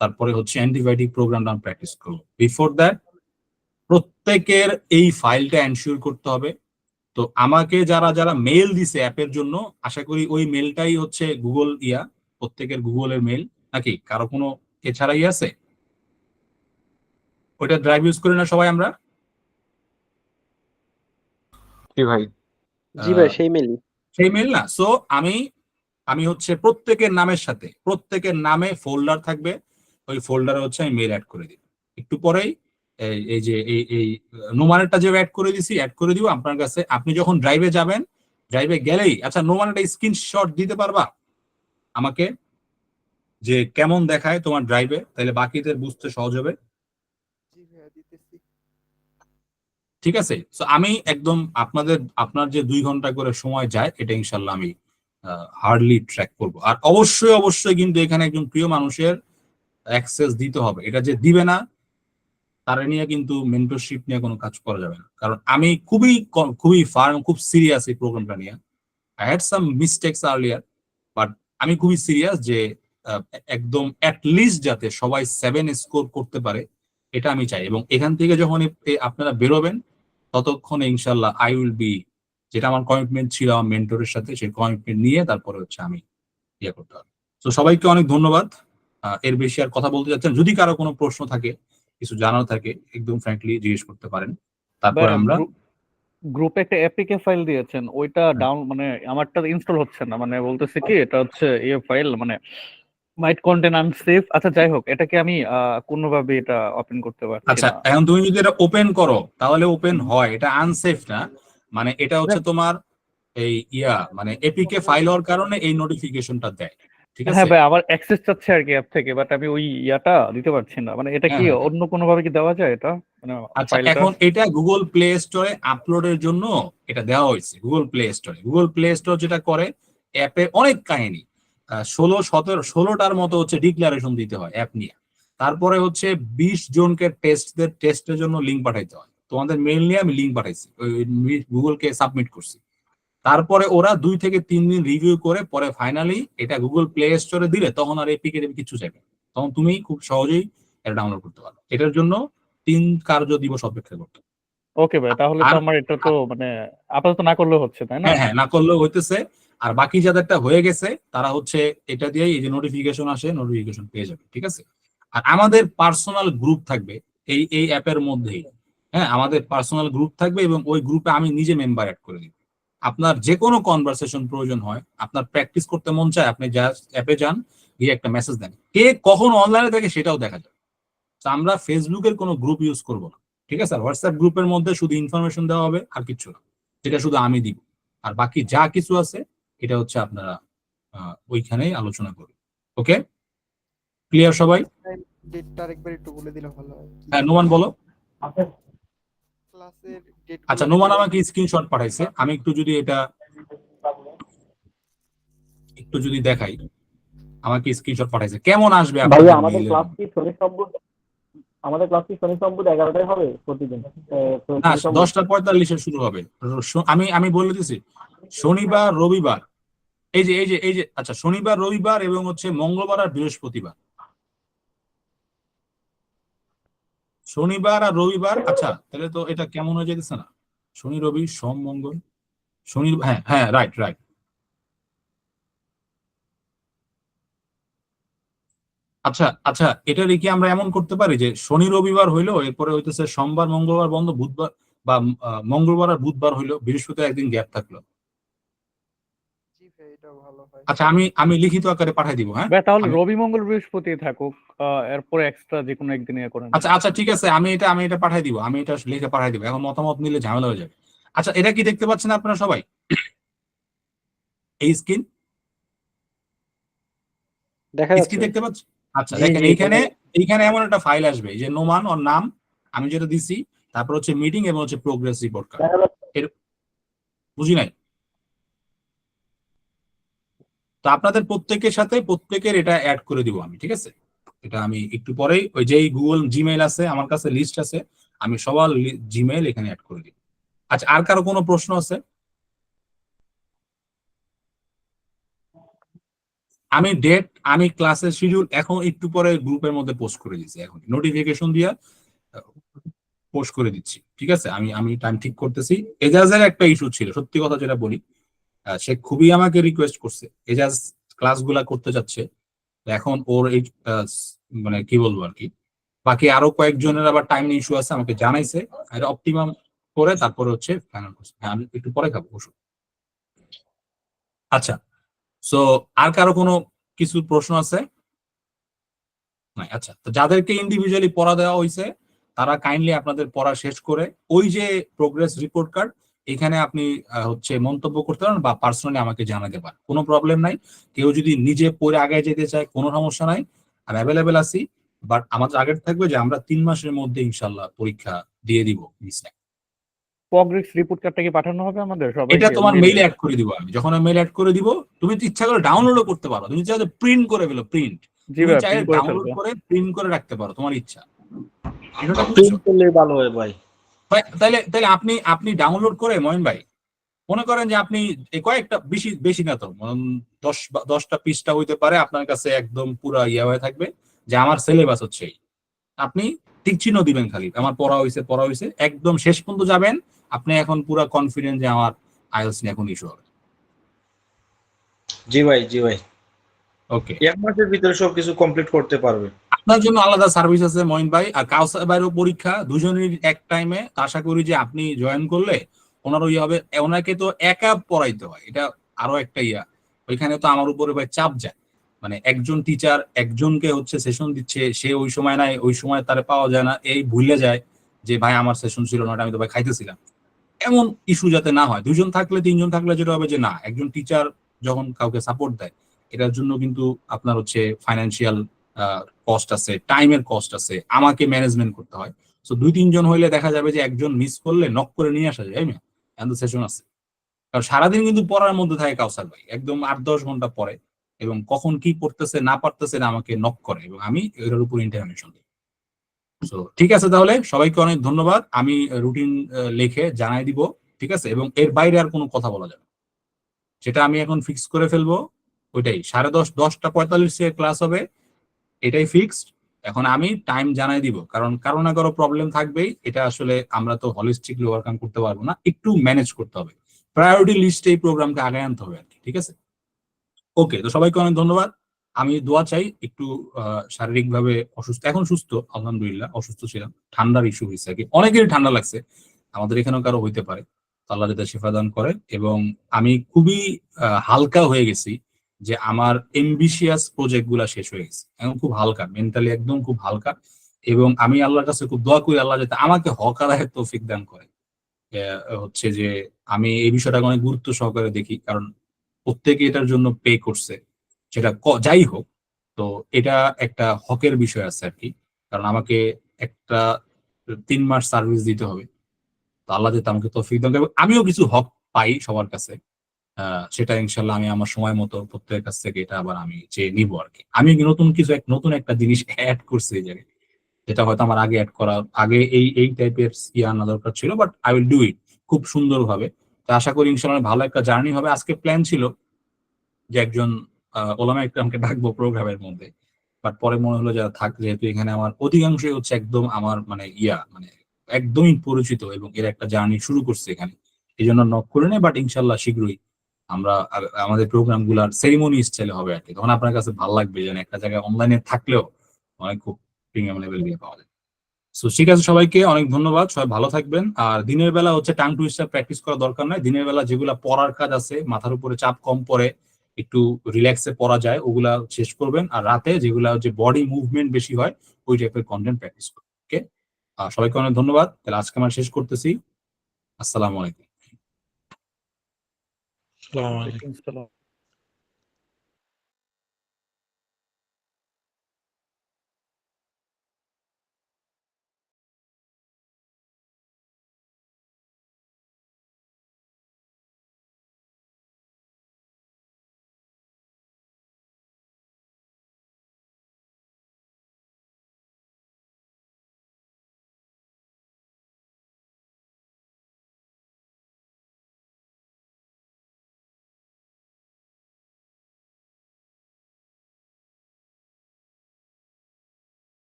তারপরে হচ্ছে অ্যান্টিবায়োটিক প্রোগ্রামটা প্র্যাকটিস করব। বিফোর দ্যাট প্রত্যেকের এই ফাইলটা এনশিওর করতে হবে। তো আমাকে যারা মেল দিছে অ্যাপের জন্য, আশা করি ওই মেলটাই হচ্ছে গুগল প্রত্যেকের গুগলের মেল, নাকি কারো কোনো এছাড়াই আছে? ওইটা ড্রাইভ ইউজ করি না সবাই আমরা? জি ভাই। জি ভাই, সেই মেলই। সেই মেল না? সো আমি হচ্ছে প্রত্যেকের নামের সাথে প্রত্যেকের নামে ফোল্ডার থাকবে, ওই ফোল্ডারে হচ্ছে আমি মেল অ্যাড করে দিই। একটু পরেই এই যে এই নোমানেরটা যে অ্যাড করে দিব আপনার কাছে। আপনি যখন ড্রাইভে যাবেন, ড্রাইভে গেলেই আচ্ছা নোমানেরটা স্ক্রিনশট দিতে পারবা আমাকে, যে কেমন দেখায় তোমার ড্রাইভে, তাহলে বাকিদের বুঝতে সহজ হবে। ঠিক আছে? সো আমি একদম আপনার যে 2 ঘন্টা করে সময় যায়, এটা ইনশাল্লাহ আমি হার্ডলি ট্র্যাক করব। আর অবশ্যই কিন্তু এখানে একজন প্রিয় মানুষের অ্যাক্সেস দিতে হবে। এটা যে দিবে না তারা নিয়ে কিন্তু মেন্টরশিপ নিয়ে কোনো কাজ করা যাবে না, কারণ আমি খুবই ফার্ম, খুব সিরিয়াস এই প্রোগ্রামটা নিয়ে। I had some mistakes earlier, but আমি খুবই সিরিয়াস যে একদম অ্যাটলিস্ট যাতে সবাই 7 স্কোর করতে পারে, এটা আমি চাই। এবং এখান থেকে যখন আপনারা বেরোবেন, ততক্ষণে ইনশাল্লাহ আই উইল বি, যেটা আমার কমিটমেন্ট ছিল আমার মেন্টরের সাথে, সেই কমিটমেন্ট নিয়ে তারপরে হচ্ছে আমি ইয়ে করতে হবে। তো সবাইকে অনেক ধন্যবাদ। এর বেশি আর কথা বলতে যাচ্ছেন, যদি কারো কোনো প্রশ্ন থাকে, কিছু জানার থাকে, একদম ফ্র্যাঙ্কলি জিজ্ঞেস করতে পারেন। তারপরে আমরা গ্রুপে একটা এপিকে ফাইল দিয়েছেন, ওইটা ডাউন মানে আমারটা ইনস্টল হচ্ছে না, মানে বলতেছে কি এটা হচ্ছে এই ফাইল মানে মাইট কন্টেন আনসেফ। আচ্ছা যাই হোক, এটাকে আমি কোনোভাবে এটা ওপেন করতে পারছি আচ্ছা, না। এখন তুমি যদি এটা ওপেন করো তাহলে ওপেন হয়, এটা আনসেফ না, মানে এটা হচ্ছে তোমার এই মানে এপিকে ফাইল হওয়ার কারণে এই নোটিফিকেশনটা দেয়, ঠিক আছে? হ্যাঁ ভাই, আমার অ্যাক্সেস চাচ্ছে আর কি অ্যাপ থেকে, বাট আমি ওই ইয়াটা দিতে পারছি না। মানে এটা কি হ্যাঁ, হ্যাঁ। অন্য কোনো ভাবে কি দেওয়া যায় এটা, মানে আচ্ছা, ফাইলটা? এখন এটা গুগল প্লে স্টোরে আপলোডের জন্য এটা দেওয়া হয়েছে। গুগল প্লে স্টোর যেটা করে, অ্যাপে অনেক কাহিনী, 16-17-16টার মতো হচ্ছে ডিক্লারেশন দিতে হয় অ্যাপ নিয়ে। তারপরে হচ্ছে 20 জনকে টেস্টের জন্য লিঙ্ক পাঠাইতে হয়। তোমাদের মেইল নিয়ে আমি লিঙ্ক পাঠাইছি, গুগলকে সাবমিট করছি। তারপরে ওরা 2 থেকে 3 দিন রিভিউ করে পরে ফাইনালি এটা গুগল প্লে স্টোরে দিলে তখন আর এপিকে কিছু চাইবে না। তখন তুমি খুব সহজেই এটা ডাউনলোড করতে পারো। এটার জন্য 3 কার্য দিবস অপেক্ষা করতে হবে। ওকে ভাই, তাহলে তো আর আমার এটা তো মানে আপাতত না করলেও হচ্ছে, তাই না? হ্যাঁ, হ্যাঁ, না করলেও হইতেছে। আর বাকি যাদেরটা হয়ে গেছে তারা হচ্ছে এটা দিয়ে এই যে নোটিফিকেশন আসে, নোটিফিকেশন পেয়ে যাবে, ঠিক আছে? আর আমাদের পার্সোনাল গ্রুপ থাকবে এই অ্যাপের মধ্যেই। হ্যাঁ, আমাদের পার্সোনাল গ্রুপ থাকবে এবং ওই গ্রুপে আমি নিজে মেম্বার অ্যাড করে দিব। আপনার যে কোনো কনভারসেশন প্রয়োজন হয়, আপনার প্র্যাকটিস করতে মন চায়, আপনি যা অ্যাপে যান, গিয়ে একটা মেসেজ দেন, কে কখন অনলাইনে থাকে সেটাও দেখা যায়। তো আমরা ফেসবুকের কোনো গ্রুপ ইউজ করব না, ঠিক আছে? আর হোয়াটসঅ্যাপ গ্রুপের মধ্যে শুধু ইনফরমেশন দেওয়া হবে আর কিছু না, যেটা শুধু আমি দিব। আর বাকি যা কিছু আছে এটা হচ্ছে আপনারা ওইখানেই আলোচনা করবেন। ওকে, ক্লিয়ার সবাই? ডেটটা আরেকবার একটু বলে দিলে ভালো হয়। হ্যাঁ, নোমান বলো। ক্লাসের ডেট আচ্ছা, নোমান আমাকে স্ক্রিনশট পাঠাইছে, আমি একটু যদি দেখাই, আমাকে স্ক্রিনশট পাঠাইছে। কেমন আসবে ভাইয়া আপনাদের আমাদের মেইলে? ক্লাস কি শনি সম্বুধ 11টায় হবে প্রতিদিন? না, 10:45 শুরু হবে। আমি বলে দিছি, শনিবার রবিবার, এই যে আচ্ছা, শনিবার রবিবার এবং হচ্ছে মঙ্গলবার আর বৃহস্পতিবার। শনিবার আর রবিবার। আচ্ছা, তাহলে তো এটা কেমন হয়ে যেতেছে না? শনি রবি সোম মঙ্গল শনি, হ্যাঁ, হ্যাঁ, রাইট। আচ্ছা, আচ্ছা, এটা কি আমরা এমন করতে পারি যে শনি রবিবার হইলো, এরপরে হইতেছে সোমবার মঙ্গলবার বন্ধ, বুধবার বা মঙ্গলবার আর বুধবার হইলো, বৃহস্পতিবার একদিন গ্যাপ থাকলো। জি ভাই, এটা ভালো হয়। আচ্ছা, আমি লিখিত আকারে পাঠাই দিব। হ্যাঁ, ভাই তাহলে রবি মঙ্গল বৃহস্পতি থাকুক, এরপরে এক্সট্রা যে কোনো একদিন ইয়ে করেন। আচ্ছা, আচ্ছা, ঠিক আছে, আমি এটা পাঠাই দিব, আমি এটা লিখে পাঠাই দিব। এখন মতামত নিলে ঝামেলা হয়ে যাবে। আচ্ছা, এটা কি দেখতে পাচ্ছেন আপনারা সবাই? দেখা স্ক্রিন যাচ্ছে। দেখতে পাচ্ছেন? আচ্ছা, জি, দেখেন, জি, এইখানে এমন একটা ফাইল আসবে, এই যে নোমান ওর নাম, আমি যেটা দিছি, তারপর হচ্ছে মিটিং এবং হচ্ছে প্রোগ্রেস রিপোর্ট কার্ড। এর বুঝি নাই। তো আপনাদের প্রত্যেকের এটা অ্যাড করে দিব আমি, ঠিক আছে? এটা আমি একটু পরেই ওই যে গুগল জিমেইল আছে আমার কাছে, লিস্ট আছে, আমি সবার জিমেইল এখানে অ্যাড করে দিব। আচ্ছা, আর কারো কোনো প্রশ্ন আছে? আমি ক্লাসের শিডিউল এখন একটু পরে গ্রুপের মধ্যে পোস্ট করে দিচ্ছি, এখন নোটিফিকেশন দিয়ে পোস্ট করে দিচ্ছি, ঠিক আছে? আমি টাইম ঠিক করতেছি। এজাজের একটা ইস্যু ছিল, সত্যি কথা যেটা বলি, সে খুবই আমাকে রিকোয়েস্ট করছে, এজাজ ক্লাসগুলা করতে যাচ্ছে। এখন ওর এই মানে কি বলবো আর কি, বাকি আরো কয়েকজনের আবার টাইম ইস্যু আছে, আমাকে জানাইছে, এটা অপটিমাম করে তারপরে হচ্ছে ফাইনাল করছে। হ্যাঁ, আমি একটু পরে খাবো ওষুধ। আচ্ছা, সো আর কারো কোনো কিছু প্রশ্ন আছে? নাই। আচ্ছা, তো যাদেরকে ইন্ডিভিজুয়ালি পড়া দেওয়া হয়েছে তারা কাইন্ডলি আপনাদের পড়া শেষ করে ওই যে প্রোগ্রেস রিপোর্ট কার্ড, এখানে আপনি হচ্ছে মন্তব্য করতে পারেন বা পার্সোনালি আমাকে জানাতে পারেন, কোনো প্রবলেম নাই। কেউ যদি নিজে পড়ে আগে যেতে চায় কোনো সমস্যা নাই, আমি অ্যাভেলেবেল আছি। বাট আমাদের আগের থাকবে যে আমরা 3 মাসের মধ্যে ইনশাল্লাহ পরীক্ষা দিয়ে দিব। প্রগ্রেস রিপোর্ট কার্ডটা কি পাঠানো হবে আমাদের সবাইকে? এটা তোমার মেইলে অ্যাড করে দিব আমি, যখন আমি মেইল অ্যাড করে দিব তুমি ইচ্ছা করে ডাউনলোডও করতে পারো, তুমি চাইলে প্রিন্ট করে ফেলো, জি ভাই, প্রিন্ট করে ডাউনলোড ফেলবো। করে প্রিন্ট করে রাখতে পারো, তোমার ইচ্ছা। বিষয়টা বুঝছো? প্রিন্ট করলে ভালো হয় ভাই। ভাই, তাইলে তাইলে আপনি আপনি ডাউনলোড করে ময়ন ভাই মনে করেন যে আপনি এই কয়েকটা বেশি বেশি না তো 10টা পৃষ্ঠা হইতে পারে আপনার কাছে একদম পুরা ইয়া হয়ে থাকবে যে আমার সিলেবাস হচ্ছে এই। আপনি টিক চিহ্ন দিবেন খালি আমার পড়া হয়েছে একদম শেষ পর্যন্ত যাবেন। আপনি এখন পুরা কনফিডেন্ট যে আমার আইএলটিএস নিয়ে এখন ইস্যু হবে। জি ভাই, জি ভাই, ওকে, 1 মাসের ভিতরে সবকিছু কমপ্লিট করতে পারবে। আপনার জন্য আলাদা সার্ভিস আছে মঈন ভাই, আর কাউসার ভাইয়েরও পরীক্ষা দুজনের এক টাইমে। আশা করি যে আপনি জয়েন করলে ওনারও ইয়ে হবে। ওনাকে তো একা পড়াইতে হয়, এটা আরো একটা ইয়া। ওইখানে তো আমার উপরে ভাই চাপ যায়, মানে একজন টিচার একজনকে হচ্ছে সেশন দিচ্ছে, সে ওই সময় নাই, ওই সময় তারে পাওয়া যায় না, এই ভুলে যায় যে ভাই আমার সেশন ছিল না, আমি তো ভাই খাইতেছিলাম। এমন ইস্যু যাতে না হয়, 2জন থাকলে 3জন থাকলে যেটা হবে যে না, একজন টিচার যখন কাউকে সাপোর্ট দেয় এটার জন্য কিন্তু আপনার হচ্ছে ফাইন্যান্সিয়াল কস্ট আছে, টাইমের কস্ট আছে, আমাকে ম্যানেজমেন্ট করতে হয়। সো 2-3জন হইলে দেখা যাবে যে একজন মিস করলে নক করে নিয়ে আসা যায়, তাই না? এন্ড সেশন আছে, কারণ সারাদিন কিন্তু পড়ার মধ্যে থাকে কাউসার ভাই, একদম 8-10 ঘন্টা পড়ে এবং কখন কি করতেছে না পারতেছে না আমাকে নক করে এবং আমি এটার উপর ইন্টারভেনশন দিই। সো ঠিক আছে, তাহলে সবাইকে অনেক ধন্যবাদ। আমি রুটিন লিখে জানাই দিব, ঠিক আছে? এবং এর বাইরে আর কোনো কথা বলা যাবে না। যেটা আমি এখন ফিক্স করে ফেলবো ওইটাই 10:30 10:45 ক্লাস হবে, এটাই ফিক্সড। এখন আমি টাইম জানাই দিব, কারণ কারো না কারো প্রবলেম থাকবেই, এটা আসলে আমরা তো হলিস্টিকলি ওভারকাম করতে পারবো না, একটু ম্যানেজ করতে হবে। প্রায়োরিটি লিস্টে এই প্রোগ্রামকে আগায় আনতে হবে আর কি, ঠিক আছে? ওকে, তো সবাইকে অনেক ধন্যবাদ। আমি দোয়া চাই, একটু শারীরিকভাবে অসুস্থ, এখন সুস্থ আলহামদুলিল্লাহ, অসুস্থ ছিলাম, ঠান্ডার ইস্যু হয়েছে আর কি, অনেকেরই ঠান্ডা লাগছে, আমাদের এখানেও কারো হইতে পারে। তো আল্লাহ যাতে শিফা দান করে। এবং আমি খুবই হালকা হয়ে গেছি যে আমার এমবিশিয়াস প্রজেক্ট গুলা শেষ হয়ে গেছে, এখন খুব হালকা, মেন্টালি একদম খুব হালকা। এবং আমি আল্লাহর কাছে খুব দোয়া করি আল্লাহ যাতে আমাকে হক আদায়ের তৌফিক দান করে। হচ্ছে যে আমি এই বিষয়টাকে অনেক গুরুত্ব সহকারে দেখি, কারণ প্রত্যেকে এটার জন্য পে করছে, সেটা যাই হোক। তো এটা একটা হকের বিষয় আছে আর কি, কারণ আমাকে একটা 3 মাস সার্ভিস দিতে হবে। তো আল্লাহ যাতে আমাকে তৌফিক দান করে এবং আমিও কিছু হক পাই সবার কাছে, সেটা ইনশাল্লাহ আমি আমার সময় মতো প্রত্যেকের কাছ থেকে এটা আবার আমি চেয়ে নিবো আর কি। আমি নতুন কিছু নতুন একটা জিনিস অ্যাড করছি এই জায়গায়, যেটা হয়তো আমার আগে অ্যাড করা, আগে এই টাইপের ইয়ে আনা দরকার ছিল, but I will do it খুব সুন্দরভাবে। তো আশা করি ইনশাল্লাহ ভালো একটা জার্নি হবে। আজকে প্ল্যান ছিল যে একজন ওলামা ইকরামকে ডাকবো প্রোগ্রামের মধ্যে, বাট পরে মনে হলো যে থাক, যেহেতু এখানে আমার অধিকাংশই হচ্ছে একদম আমার মানে মানে একদমই পরিচিত এবং এর একটা জার্নি শুরু করছে এখানে, এই জন্য নক করে নেই। বাট ইনশাল্লাহ শীঘ্রই আমরা আমাদের প্রোগ্রাম গুলার সেরিমনি স্টাইলে হবে আর কি, তখন আপনার কাছে ভালো লাগবে যেন একটা জায়গায় অনলাইনে থাকলেও অনেক খুব প্রিমিয়াম লেভেল দিয়ে পাওয়া যায়। সো ঠিক আছে, সবাইকে অনেক ধন্যবাদ, সবাই ভালো থাকবেন। আর দিনের বেলা হচ্ছে টাং টুইস্টার প্র্যাকটিস করার দরকার নাই, দিনের বেলা যেগুলা পড়ার কাজ আছে, মাথার উপরে চাপ কম পড়ে, একটু রিল্যাক্সে পড়া যায়, ওগুলা শেষ করবেন। আর রাতে যেগুলা হচ্ছে বডি মুভমেন্ট বেশি হয় ওই টাইপের কন্টেন্ট প্র্যাকটিস করবেন। ওকে, সবাইকে অনেক ধন্যবাদ। তাহলে আজকে আমরা শেষ করতেছি। আসসালামু আলাইকুম। আসসালামু আলাইকুম। ওয়ালাইকুম আসসালাম।